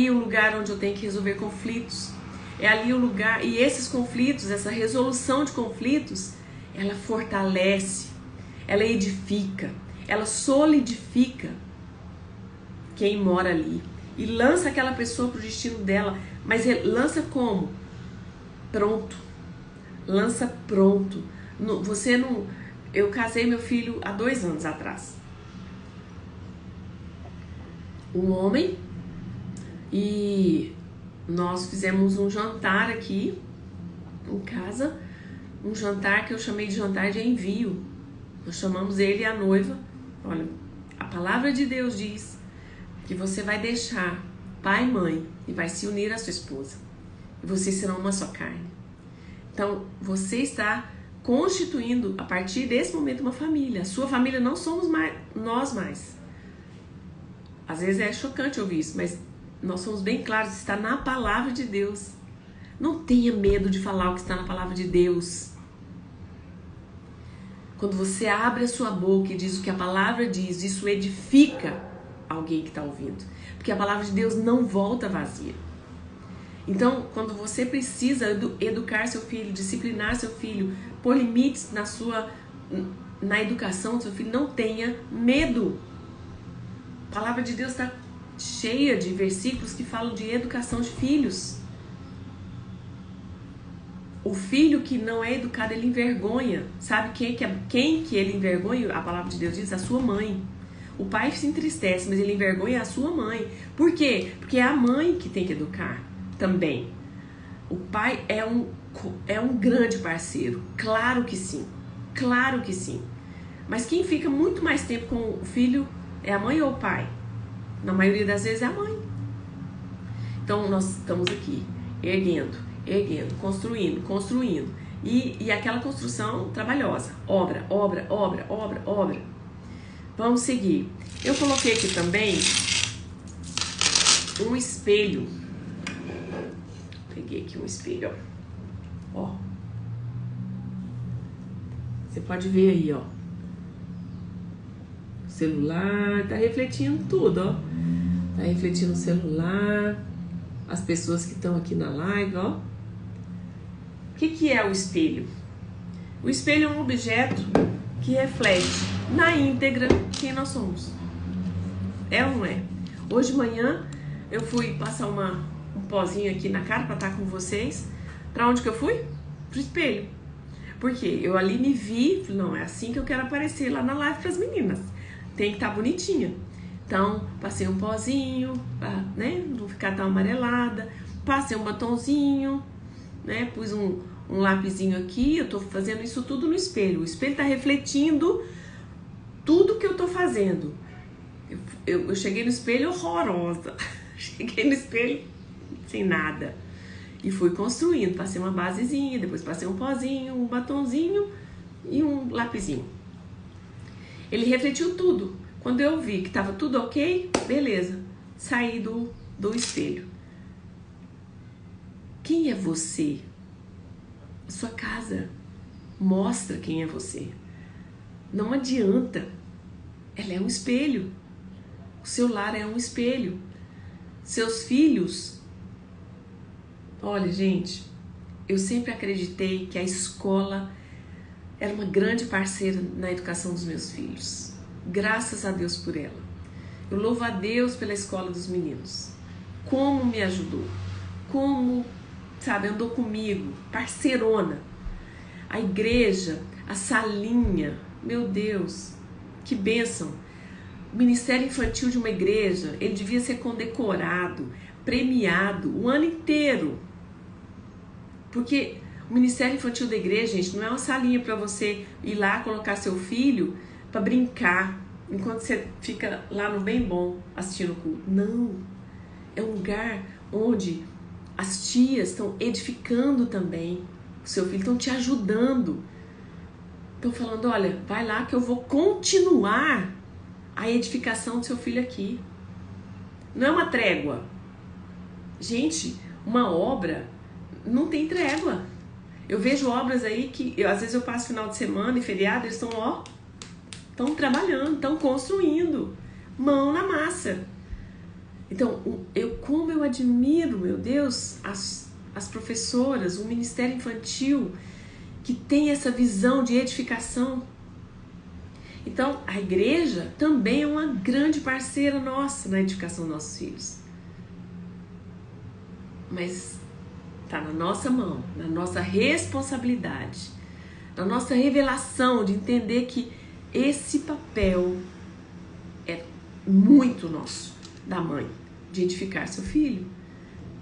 o lugar onde eu tenho que resolver conflitos, é ali o lugar, e esses conflitos, essa resolução de conflitos, ela fortalece, ela edifica, ela solidifica quem mora ali e lança aquela pessoa para o destino dela. Mas lança como? Pronto. Lança pronto. Você não... Eu casei meu filho há 2 anos atrás. Um homem, e nós fizemos um jantar aqui em casa, um jantar que eu chamei de jantar de envio. Nós chamamos ele e a noiva. Olha, a palavra de Deus diz que você vai deixar pai e mãe e vai se unir à sua esposa. E vocês serão uma só carne. Então, você está constituindo, a partir desse momento, uma família. A sua família não somos nós mais. Às vezes é chocante ouvir isso, mas nós somos bem claros, está na palavra de Deus. Não tenha medo de falar o que está na palavra de Deus. Quando você abre a sua boca e diz o que a palavra diz, isso edifica alguém que está ouvindo. Porque a palavra de Deus não volta vazia. Então, quando você precisa educar seu filho, disciplinar seu filho, pôr limites na educação do seu filho, não tenha medo. A palavra de Deus está cheia de versículos que falam de educação de filhos. O filho que não é educado, ele envergonha. Sabe quem que ele envergonha? A palavra de Deus diz, a sua mãe. O pai se entristece, mas ele envergonha a sua mãe. Por quê? Porque é a mãe que tem que educar. também. O pai é um grande parceiro, claro que sim, claro que sim. Mas quem fica muito mais tempo com o filho é a mãe ou o pai? Na maioria das vezes é a mãe. Então nós estamos aqui, erguendo, construindo. E aquela construção trabalhosa, obra. Vamos seguir. Eu coloquei aqui também um espelho. Peguei aqui um espelho, ó. Você pode ver aí, ó. O celular tá refletindo tudo, ó. Tá refletindo o celular, as pessoas que estão aqui na live, ó. O que é o espelho? O espelho é um objeto que reflete na íntegra quem nós somos. É ou não é? Hoje de manhã eu fui passar um pozinho aqui na cara pra estar com vocês. Pra onde que eu fui? Pro espelho. Porque eu ali me vi, não, é assim que eu quero aparecer lá na live pras meninas. Tem que estar bonitinha. Então, passei um pozinho, pra, né, não ficar tão amarelada. Passei um batonzinho, né, pus um lapisinho aqui. Eu tô fazendo isso tudo no espelho. O espelho tá refletindo tudo que eu tô fazendo. Eu cheguei no espelho horrorosa. Cheguei no espelho sem nada. E fui construindo. Passei uma basezinha, depois passei um pozinho, um batonzinho e um lapisinho. Ele refletiu tudo. Quando eu vi que tava tudo ok, beleza. Saí do espelho. Quem é você? A sua casa mostra quem é você. Não adianta. Ela é um espelho. O seu lar é um espelho. Seus filhos... Olha, gente, eu sempre acreditei que a escola era uma grande parceira na educação dos meus filhos. Graças a Deus por ela. Eu louvo a Deus pela escola dos meninos. Como me ajudou. Como, sabe, andou comigo. Parceirona. A igreja, a salinha. Meu Deus, que bênção. O ministério infantil de uma igreja, ele devia ser condecorado, premiado o ano inteiro. Porque o ministério infantil da igreja, gente, não é uma salinha para você ir lá colocar seu filho para brincar, enquanto você fica lá no bem bom assistindo o culto. Não, é um lugar onde as tias estão edificando também o seu filho, estão te ajudando. Estão falando, olha, vai lá que eu vou continuar a edificação do seu filho aqui. Não é uma trégua. Gente, uma obra não tem trégua. Eu vejo obras aí que, às vezes eu passo final de semana e feriado, eles estão, estão trabalhando, estão construindo, mão na massa. Então, como eu admiro, meu Deus, as professoras, o ministério infantil, que tem essa visão de edificação. Então, a igreja também é uma grande parceira nossa na edificação dos nossos filhos. Mas está na nossa mão, na nossa responsabilidade, na nossa revelação de entender que esse papel é muito nosso, da mãe, de edificar seu filho,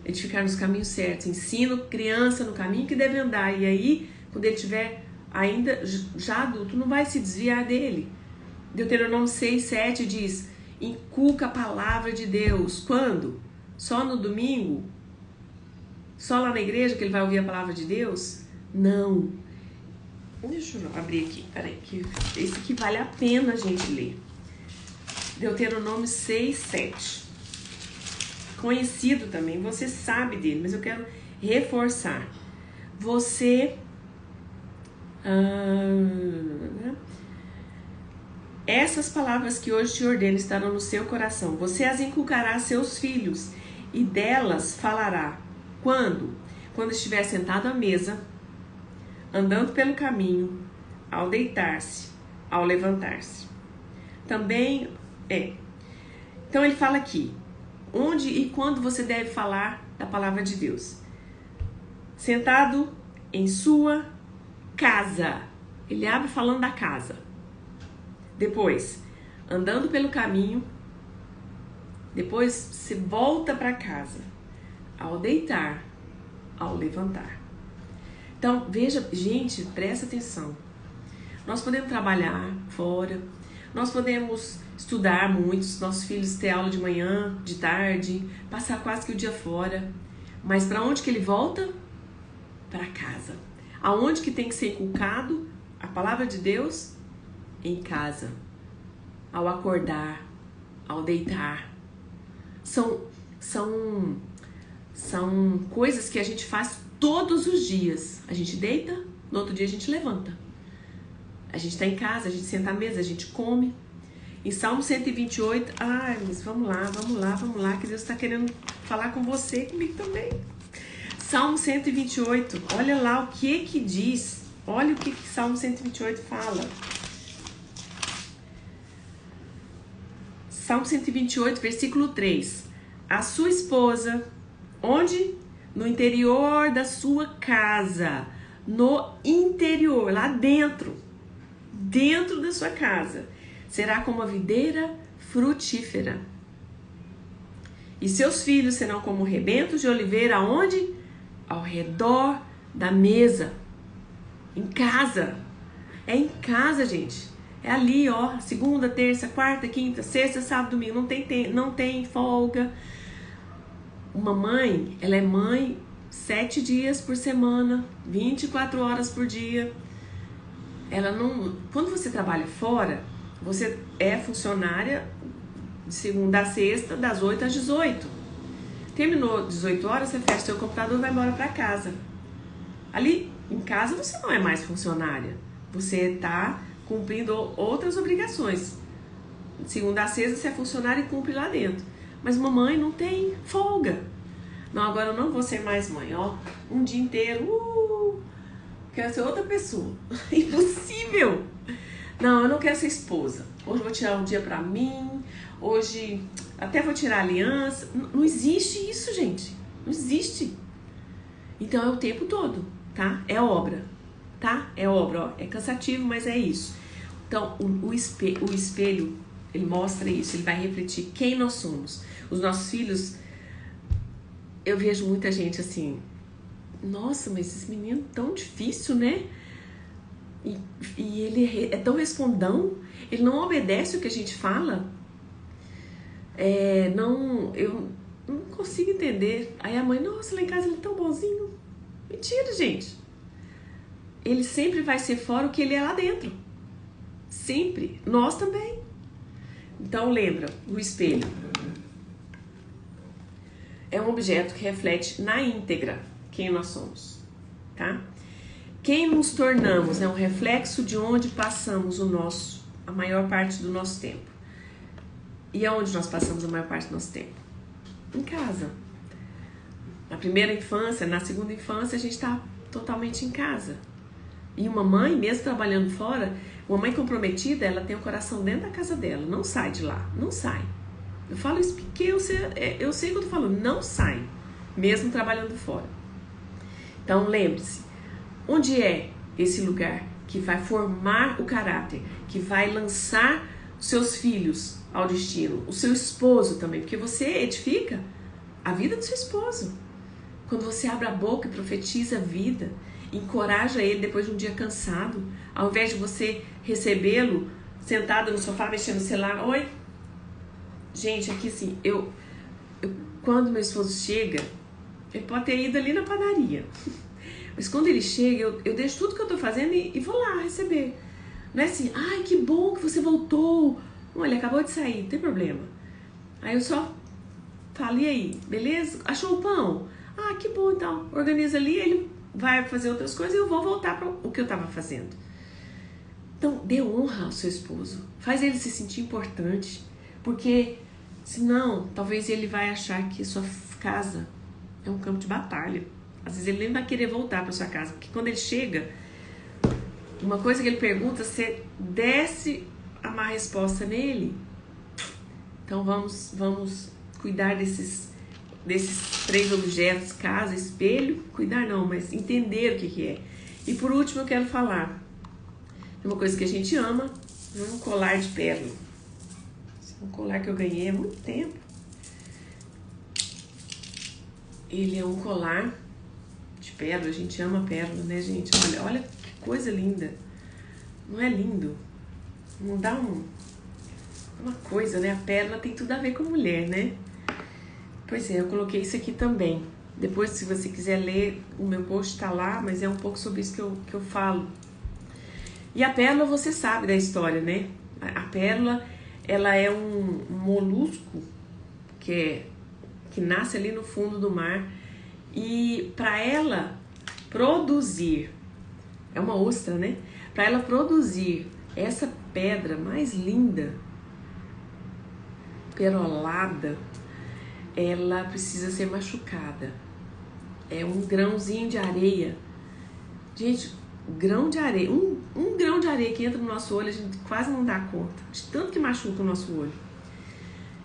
edificar nos caminhos certos. Ensino criança no caminho que deve andar, e aí, quando ele estiver ainda já adulto, não vai se desviar dele. Deuteronômio 6:7 diz: inculca a palavra de Deus. Quando? Só no domingo? Só lá na igreja que ele vai ouvir a palavra de Deus? Não. Deixa eu abrir aqui, peraí, que esse aqui vale a pena a gente ler. Deuteronômio 6:7. Conhecido também, você sabe dele, mas eu quero reforçar. Você... essas palavras que hoje te ordeno estarão no seu coração. Você as inculcará a seus filhos e delas falará. Quando? Quando estiver sentado à mesa, andando pelo caminho, ao deitar-se, ao levantar-se. Também Então ele fala aqui, onde e quando você deve falar da palavra de Deus. Sentado em sua casa. Ele abre falando da casa. Depois, andando pelo caminho. Depois você volta para casa. ao deitar, ao levantar. Então, veja, gente, presta atenção. Nós podemos trabalhar fora, nós podemos estudar muito, nossos filhos ter aula de manhã, de tarde, passar quase que o dia fora. Mas para onde que ele volta? Para casa. Aonde que tem que ser inculcado a palavra de Deus? Em casa. Ao acordar, ao deitar. São coisas que a gente faz todos os dias. A gente deita, no outro dia a gente levanta. A gente está em casa, a gente senta à mesa, a gente come. Em Salmo 128, mas vamos lá, que Deus está querendo falar com você, comigo também. Salmo 128, olha lá o que diz. Olha o que Salmo 128 fala. Salmo 128, versículo 3. A sua esposa, onde? No interior da sua casa. No interior, lá dentro. Dentro da sua casa. Será como a videira frutífera. E seus filhos serão como rebentos de oliveira, aonde? Ao redor da mesa. Em casa. É em casa, gente. É ali, ó. Segunda, terça, quarta, quinta, sexta, sábado, domingo. Não tem folga. Uma mãe, ela é mãe 7 dias por semana, 24 horas por dia. Ela não... Quando você trabalha fora, você é funcionária de segunda a sexta, das 8 às 18. Terminou 18 horas, você fecha seu computador e vai embora para casa. Ali em casa você não é mais funcionária. Você está cumprindo outras obrigações. De segunda a sexta você é funcionária e cumpre lá dentro. Mas mamãe não tem folga. Não, agora eu não vou ser mais mãe, ó. Um dia inteiro, quero ser outra pessoa. Impossível. Não, eu não quero ser esposa. Hoje eu vou tirar um dia pra mim. Hoje até vou tirar a aliança. Não existe isso, gente. Não existe. Então é o tempo todo, tá? É obra, tá? É obra, ó. É cansativo, mas é isso. Então o espelho, ele mostra isso. Ele vai refletir quem nós somos. Os nossos filhos, eu vejo muita gente assim, nossa, mas esse menino é tão difícil, né? E ele é tão respondão, ele não obedece o que a gente fala. Eu não consigo entender. Aí a mãe, nossa, lá em casa ele é tão bonzinho. Mentira, gente. Ele sempre vai ser fora o que ele é lá dentro. Sempre. Nós também. Então lembra, o espelho é um objeto que reflete na íntegra quem nós somos, tá? Quem nos tornamos é um reflexo de onde passamos a maior parte do nosso tempo. E aonde nós passamos a maior parte do nosso tempo? Em casa. Na primeira infância, na segunda infância, a gente está totalmente em casa. E uma mãe, mesmo trabalhando fora, uma mãe comprometida, ela tem o coração dentro da casa dela, não sai de lá, não sai. Eu falo isso porque eu sei o que eu tô falando, não sai, mesmo trabalhando fora. Então lembre-se, onde é esse lugar que vai formar o caráter, que vai lançar os seus filhos ao destino, o seu esposo também, porque você edifica a vida do seu esposo. Quando você abre a boca e profetiza a vida, encoraja ele depois de um dia cansado, ao invés de você recebê-lo sentado no sofá mexendo no celular, oi. Gente, aqui assim, quando meu esposo chega, ele pode ter ido ali na padaria, mas quando ele chega, eu deixo tudo que eu tô fazendo e vou lá receber. Não é assim, ai, que bom que você voltou. Não, ele acabou de sair, não tem problema. Aí eu só falo, e aí, beleza? Achou o pão? Ah, que bom, então. Organiza ali, ele vai fazer outras coisas e eu vou voltar para o que eu estava fazendo. Então, dê honra ao seu esposo. Faz ele se sentir importante. Porque, senão, talvez ele vai achar que sua casa é um campo de batalha. Às vezes ele nem vai querer voltar para sua casa. Porque quando ele chega, uma coisa que ele pergunta, você desce a má resposta nele. Então, vamos cuidar desses 3 objetos, casa, espelho. Cuidar não, mas entender o que é. E por último eu quero falar de uma coisa que a gente ama, um colar de pérola. Um colar que eu ganhei há muito tempo. Ele é um colar de pérola. A gente ama pérola, né, gente? Olha que coisa linda. Não é lindo? Não dá uma coisa, né? A pérola tem tudo a ver com mulher, né? Pois é, eu coloquei isso aqui também. Depois, se você quiser ler, o meu post tá lá, mas é um pouco sobre isso que eu falo. E a pérola, você sabe da história, né? A pérola, ela é um molusco que nasce ali no fundo do mar. E para ela produzir, é uma ostra, né? Para ela produzir essa pedra mais linda, perolada, ela precisa ser machucada. É um grãozinho de areia. Gente, grão de areia, um grão de areia que entra no nosso olho, a gente quase não dá conta, de tanto que machuca o nosso olho.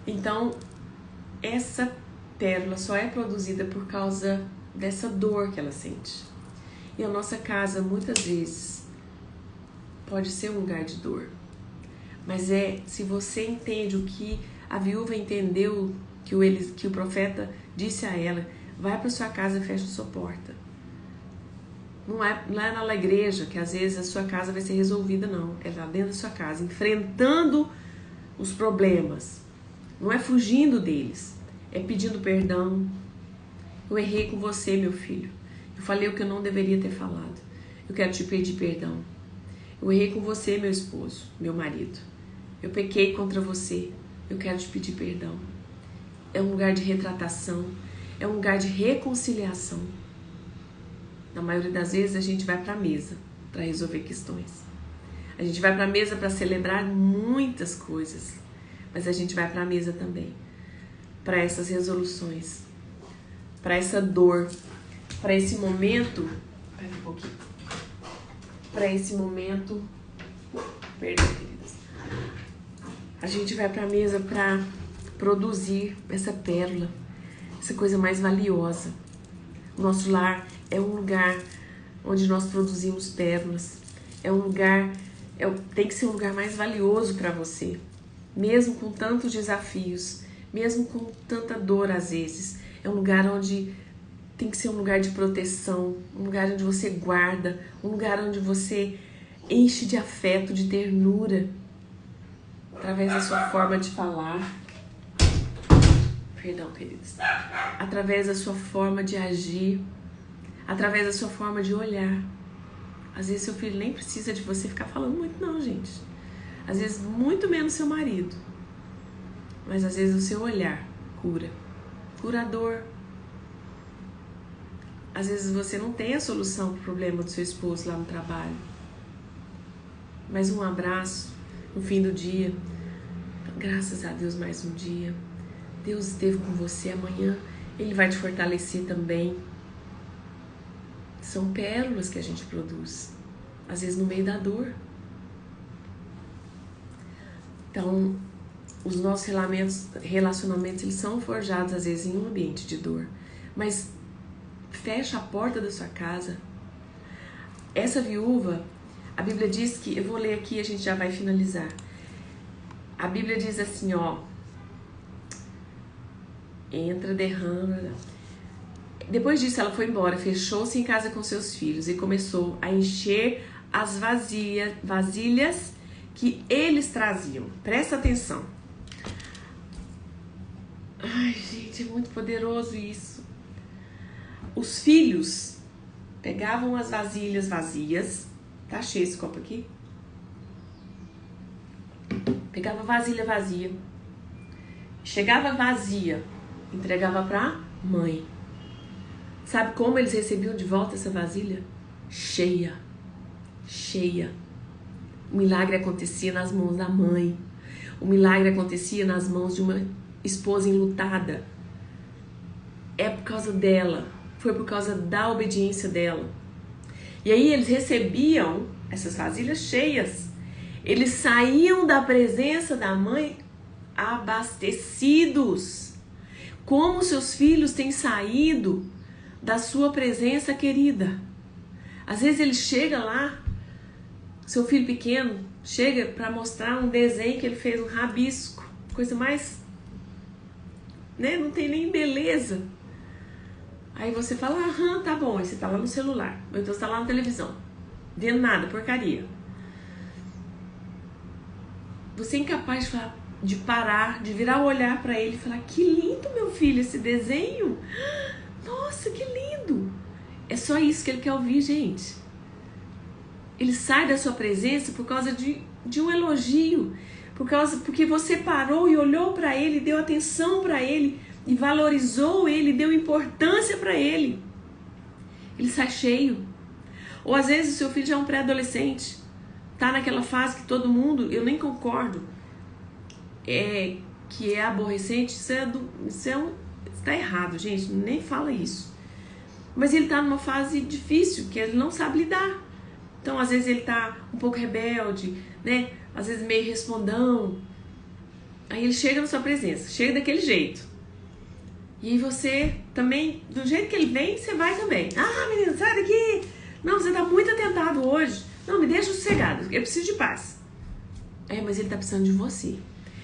Então, essa pérola só é produzida por causa dessa dor que ela sente. E a nossa casa, muitas vezes, pode ser um lugar de dor. Mas se você entende o que a viúva entendeu, que o profeta disse a ela, vai para sua casa e fecha a sua porta. Não é na igreja que às vezes a sua casa vai ser resolvida, não. É lá dentro da sua casa, enfrentando os problemas. Não é fugindo deles, é pedindo perdão. Eu errei com você, meu filho. Eu falei o que eu não deveria ter falado. Eu quero te pedir perdão. Eu errei com você, meu esposo, meu marido. Eu pequei contra você. Eu quero te pedir perdão. É um lugar de retratação. É um lugar de reconciliação. Na maioria das vezes a gente vai para a mesa para resolver questões. A gente vai para a mesa para celebrar muitas coisas. Mas a gente vai para a mesa também para essas resoluções, para essa dor, para esse momento. Espera um pouquinho. Para esse momento. Perdão, queridas. A gente vai para a mesa para produzir essa pérola, essa coisa mais valiosa. O nosso lar é um lugar onde nós produzimos pérolas. É um lugar, tem que ser um lugar mais valioso para você. Mesmo com tantos desafios, mesmo com tanta dor às vezes. É um lugar onde tem que ser um lugar de proteção, um lugar onde você guarda, um lugar onde você enche de afeto, de ternura, através da sua forma de falar. Perdão, queridos. Através da sua forma de agir, através da sua forma de olhar. Às vezes seu filho nem precisa de você ficar falando muito, não, gente. Às vezes muito menos seu marido. Mas às vezes o seu olhar cura. Curador. Às vezes você não tem a solução para o problema do seu esposo lá no trabalho. Mas um abraço no fim do dia. Graças a Deus, mais um dia. Deus esteve com você amanhã. Ele vai te fortalecer também. São pérolas que a gente produz. Às vezes no meio da dor. Então, os nossos relacionamentos eles são forjados às vezes em um ambiente de dor. Mas fecha a porta da sua casa. Essa viúva, a Bíblia diz que, eu vou ler aqui e a gente já vai finalizar. A Bíblia diz assim, ó. Entra, derrama. Depois disso ela foi embora, fechou-se em casa com seus filhos e começou a encher as vasilhas que eles traziam. Presta atenção. Ai, gente, é muito poderoso isso. Os filhos pegavam as vasilhas vazias. Tá cheio esse copo aqui? Pegava a vasilha vazia. Chegava vazia. Entregava pra mãe. Sabe como eles recebiam de volta essa vasilha? Cheia. Cheia. O milagre acontecia nas mãos da mãe. O milagre acontecia nas mãos de uma esposa enlutada. É por causa dela. Foi por causa da obediência dela. E aí eles recebiam essas vasilhas cheias. Eles saíam da presença da mãe abastecidos. Como seus filhos têm saído da sua presença querida. Às vezes ele chega lá, seu filho pequeno chega para mostrar um desenho que ele fez, um rabisco, coisa mais, né? Não tem nem beleza. Aí você fala, aham, tá bom. Aí você tá lá no celular. Ou então você tá lá na televisão. Vendo nada, porcaria. Você é incapaz de falar, de parar, de virar o olhar pra ele e falar, que lindo, meu filho, esse desenho. Nossa, que lindo. É só isso que ele quer ouvir, gente. Ele sai da sua presença por causa de um elogio. Porque você parou e olhou pra ele, deu atenção pra ele, e valorizou ele, deu importância pra ele. Ele sai cheio. Ou às vezes o seu filho já é um pré-adolescente, tá naquela fase que todo mundo, eu nem concordo, que é aborrecente, tá errado, gente, nem fala isso. Mas ele tá numa fase difícil, que ele não sabe lidar. Então às vezes ele tá um pouco rebelde, né? Às vezes meio respondão. Aí ele chega na sua presença, chega daquele jeito. E aí você também, do jeito que ele vem, você vai também. Ah, menino, sai daqui! Não, você tá muito atentado hoje. Não, me deixa sossegado, eu preciso de paz. Mas ele tá precisando de você.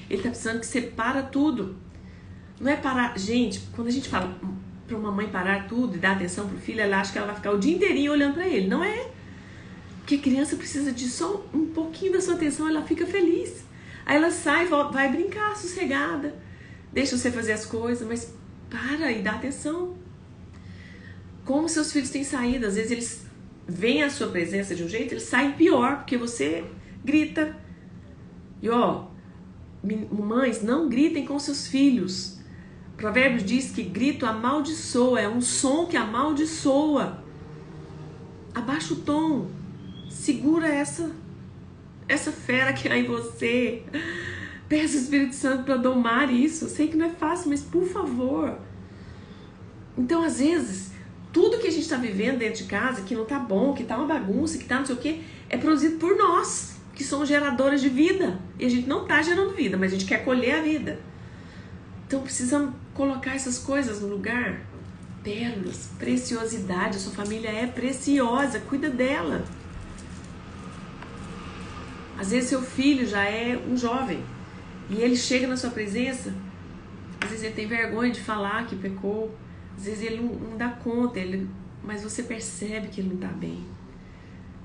Ele tá precisando que você para tudo. Não é parar... Gente, quando a gente fala pra uma mãe parar tudo e dar atenção pro filho, ela acha que ela vai ficar o dia inteirinho olhando pra ele. Não é. Porque a criança precisa de só um pouquinho da sua atenção, ela fica feliz. Aí ela sai, vai brincar sossegada, deixa você fazer as coisas, mas para e dá atenção. Como seus filhos têm saído, às vezes eles veem a sua presença de um jeito, eles saem pior, porque você grita. E mães, não gritem com seus filhos. Provérbios diz que grito amaldiçoa, é um som que amaldiçoa. Abaixa o tom, segura essa fera que há em você. Peça o Espírito Santo para domar isso. Eu sei que não é fácil, mas por favor. Então, às vezes, tudo que a gente está vivendo dentro de casa, que não tá bom, que tá uma bagunça, que tá não sei o quê, é produzido por nós, que somos geradoras de vida. E a gente não tá gerando vida, mas a gente quer colher a vida. Então, precisamos colocar essas coisas no lugar. Pérolas, preciosidade. A sua família é preciosa, cuida dela. Às vezes seu filho já é um jovem e ele chega na sua presença, às vezes ele tem vergonha de falar que pecou, às vezes ele não dá conta, mas você percebe que ele não está bem.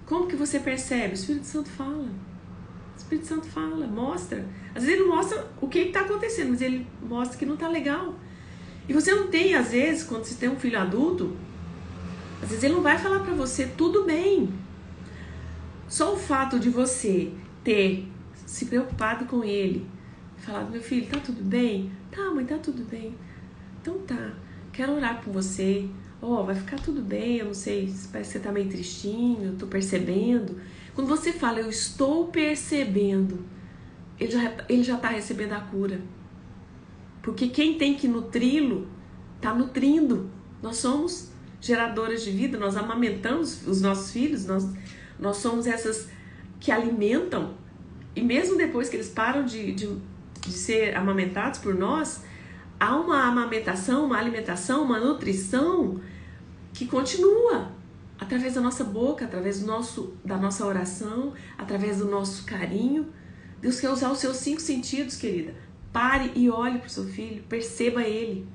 Como que você percebe? O Espírito Santo fala. O Espírito Santo fala, mostra. Às vezes ele não mostra o que está acontecendo, mas ele mostra que não está legal. E você não tem, às vezes, quando você tem um filho adulto, às vezes ele não vai falar para você tudo bem. Só o fato de você ter se preocupado com ele, falado, meu filho, tá tudo bem? Tá, mãe, tá tudo bem. Então tá, quero orar por você. Vai ficar tudo bem, eu não sei, parece que você tá meio tristinho, eu tô percebendo. Quando você fala, eu estou percebendo, ele já tá recebendo a cura. Porque quem tem que nutri-lo, tá nutrindo. Nós somos geradoras de vida, nós amamentamos os nossos filhos, nós somos essas que alimentam, e mesmo depois que eles param de ser amamentados por nós, há uma amamentação, uma alimentação, uma nutrição que continua através da nossa boca, através da nossa oração, através do nosso carinho. Deus quer usar os seus 5 sentidos, querida. Pare e olhe para o seu filho, perceba ele.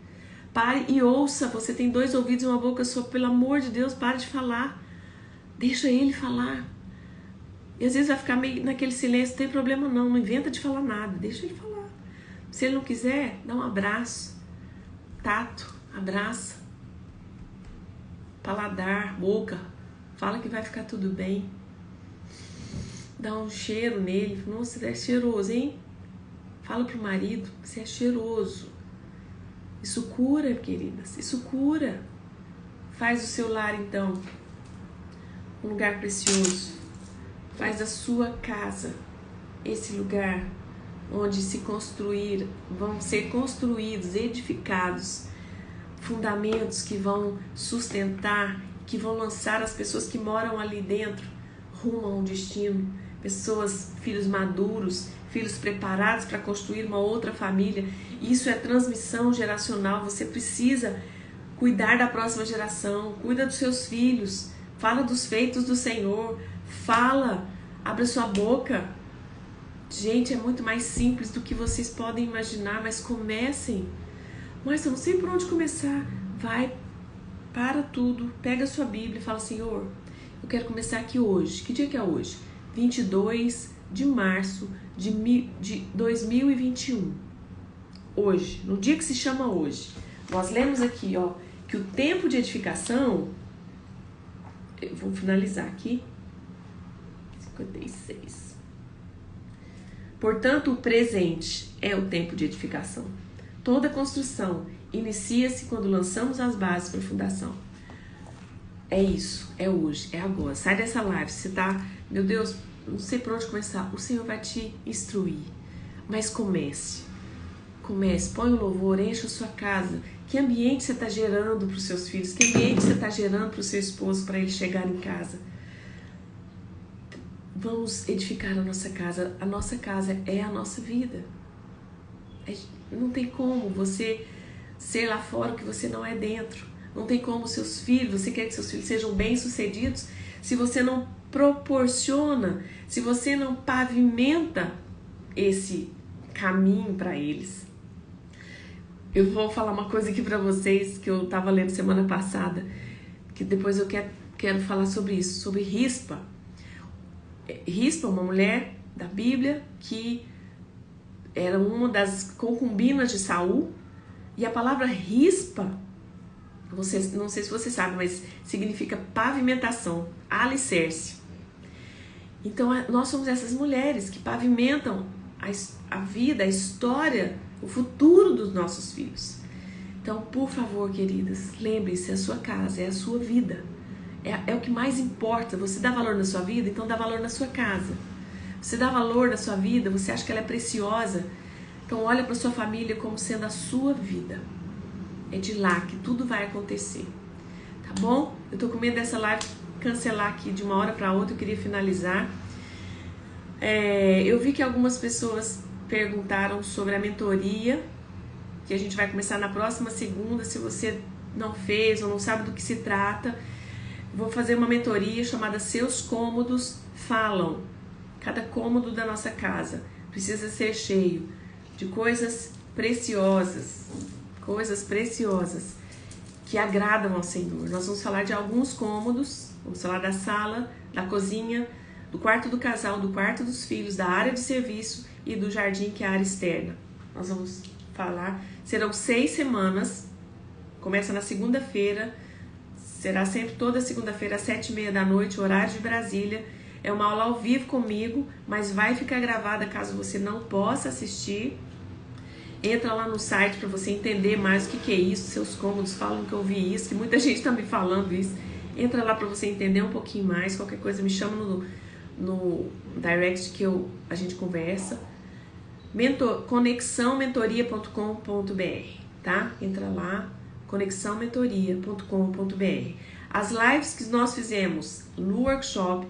Pare e ouça, você tem 2 ouvidos e uma boca só, pelo amor de Deus, pare de falar. Deixa ele falar. E às vezes vai ficar meio naquele silêncio, não tem problema não inventa de falar nada, deixa ele falar. Se ele não quiser, dá um abraço, tato, abraça, paladar, boca, fala que vai ficar tudo bem. Dá um cheiro nele, nossa, você é cheiroso, hein? Fala pro marido, você é cheiroso. Isso cura, queridas, isso cura. Faz o seu lar, então, um lugar precioso. Faz da sua casa esse lugar onde vão ser construídos, edificados, fundamentos que vão sustentar, que vão lançar as pessoas que moram ali dentro rumo a um destino. Pessoas, filhos maduros, filhos preparados para construir uma outra família. Isso é transmissão geracional. Você precisa cuidar da próxima geração, cuida dos seus filhos, fala dos feitos do Senhor, fala, abre sua boca. Gente, é muito mais simples do que vocês podem imaginar, mas comecem. Mas eu não sei por onde começar. Vai para tudo, pega a sua Bíblia e fala: Senhor, eu quero começar aqui hoje. Que dia que é hoje? 22 de março de 2021. Hoje, no dia que se chama hoje. Nós lemos aqui, ó, que o tempo de edificação, eu vou finalizar aqui, 56. Portanto, o presente é o tempo de edificação. Toda construção inicia-se quando lançamos as bases para a fundação. É isso, é hoje, é agora. Sai dessa live, você tá, meu Deus, não sei por onde começar. O Senhor vai te instruir, mas comece, põe o louvor, enche a sua casa. Que ambiente você está gerando para os seus filhos? Que ambiente você está gerando para o seu esposo, para ele chegar em casa? Vamos edificar a nossa casa. A nossa casa é a nossa vida. Não tem como você ser lá fora o que você não é dentro. Não tem como seus filhos, você quer que seus filhos sejam bem-sucedidos, se você não proporciona, se você não pavimenta esse caminho para eles. Eu vou falar uma coisa aqui para vocês que eu estava lendo semana passada, que depois eu quero falar sobre isso, sobre Rispa. Rispa, uma mulher da Bíblia que era uma das concubinas de Saul, e a palavra rispa, não sei se você sabe, mas significa pavimentação, alicerce. Então nós somos essas mulheres que pavimentam a vida, a história, o futuro dos nossos filhos. Então, por favor, queridas, lembre-se, a sua casa é a sua vida. É o que mais importa. Você dá valor na sua vida, então dá valor na sua casa. Você dá valor na sua vida, você acha que ela é preciosa, então olha para sua família como sendo a sua vida. É de lá que tudo vai acontecer. Tá bom? Eu tô com medo dessa live cancelar aqui de uma hora para outra, eu queria finalizar. Eu vi que algumas pessoas perguntaram sobre a mentoria, que a gente vai começar na próxima segunda. Se você não fez ou não sabe do que se trata, vou fazer uma mentoria chamada Seus Cômodos Falam. Cada cômodo da nossa casa precisa ser cheio de coisas preciosas que agradam ao Senhor. Nós vamos falar de alguns cômodos, vamos falar da sala, da cozinha, do quarto do casal, do quarto dos filhos, da área de serviço e do jardim, que é a área externa. Nós vamos falar, serão 6 semanas, começa na segunda-feira, será sempre toda segunda-feira às 7h30 da noite, horário de Brasília. É uma aula ao vivo comigo, mas vai ficar gravada caso você não possa assistir. Entra lá no site para você entender mais o que é isso. Seus cômodos falam que eu ouvi isso, que muita gente está me falando isso. Entra lá para você entender um pouquinho mais. Qualquer coisa me chama no direct que a gente conversa. Conexãomentoria.com.br, tá? Entra lá, conexãomentoria.com.br. As lives que nós fizemos no workshop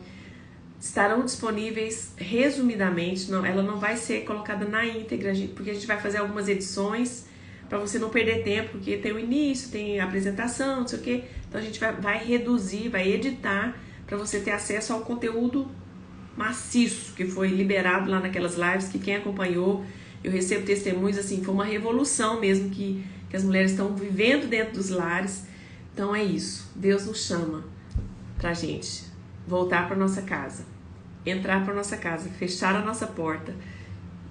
estarão disponíveis resumidamente, ela não vai ser colocada na íntegra, porque a gente vai fazer algumas edições para você não perder tempo, porque tem o início, tem a apresentação, não sei o que. Então a gente vai reduzir, vai editar para você ter acesso ao conteúdo maciço que foi liberado lá naquelas lives, que quem acompanhou, eu recebo testemunhos, assim, foi uma revolução mesmo que as mulheres estão vivendo dentro dos lares. Então é isso, Deus nos chama pra gente voltar para nossa casa, entrar para nossa casa, fechar a nossa porta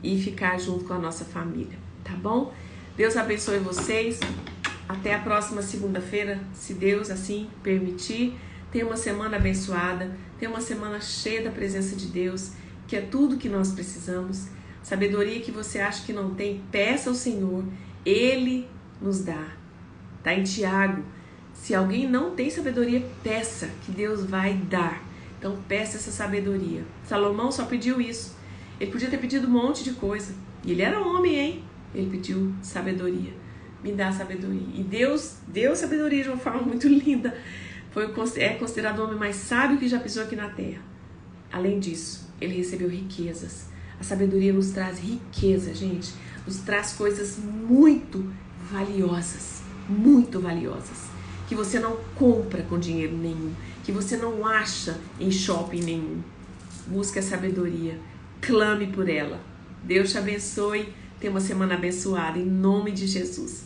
e ficar junto com a nossa família, tá bom? Deus abençoe vocês. Até a próxima segunda-feira, se Deus assim permitir. Tenha uma semana abençoada, tenha uma semana cheia da presença de Deus, que é tudo que nós precisamos. Sabedoria que você acha que não tem, peça ao Senhor, Ele nos dá. Tá em Tiago. Se alguém não tem sabedoria, peça, que Deus vai dar. Então peça essa sabedoria. Salomão só pediu isso. Ele podia ter pedido um monte de coisa. E ele era homem, hein? Ele pediu sabedoria. Me dá sabedoria. E Deus deu sabedoria de uma forma muito linda. É considerado o homem mais sábio que já pisou aqui na terra. Além disso, ele recebeu riquezas. A sabedoria nos traz riqueza, gente. Nos traz coisas muito valiosas. Muito valiosas. Que você não compra com dinheiro nenhum, que você não acha em shopping nenhum. Busque a sabedoria, clame por ela. Deus te abençoe, tenha uma semana abençoada, em nome de Jesus.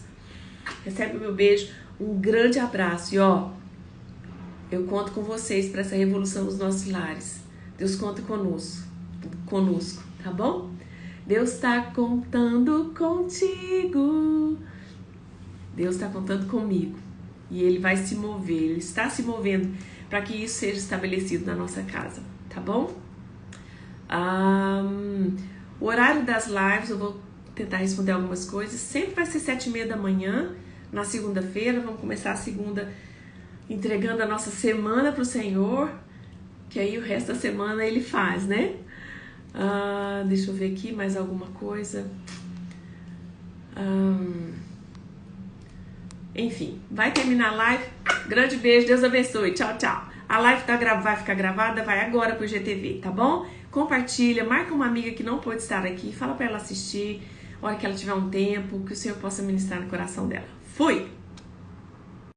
Recebe o meu beijo, um grande abraço. E ó, eu conto com vocês para essa revolução nos nossos lares. Deus conta conosco, tá bom? Deus está contando contigo. Deus está contando comigo. E Ele vai se mover, Ele está se movendo para que isso seja estabelecido na nossa casa, tá bom? O horário das lives, eu vou tentar responder algumas coisas. Sempre vai ser 7h30 da manhã, na segunda-feira. Vamos começar a segunda entregando a nossa semana para o Senhor, que aí o resto da semana Ele faz, né? Deixa eu ver aqui mais alguma coisa. Enfim, vai terminar a live. Grande beijo, Deus abençoe. Tchau, tchau. A live vai ficar gravada, vai agora pro GTV, tá bom? Compartilha, marca uma amiga que não pôde estar aqui, fala para ela assistir, a hora que ela tiver um tempo, que o Senhor possa ministrar no coração dela. Fui!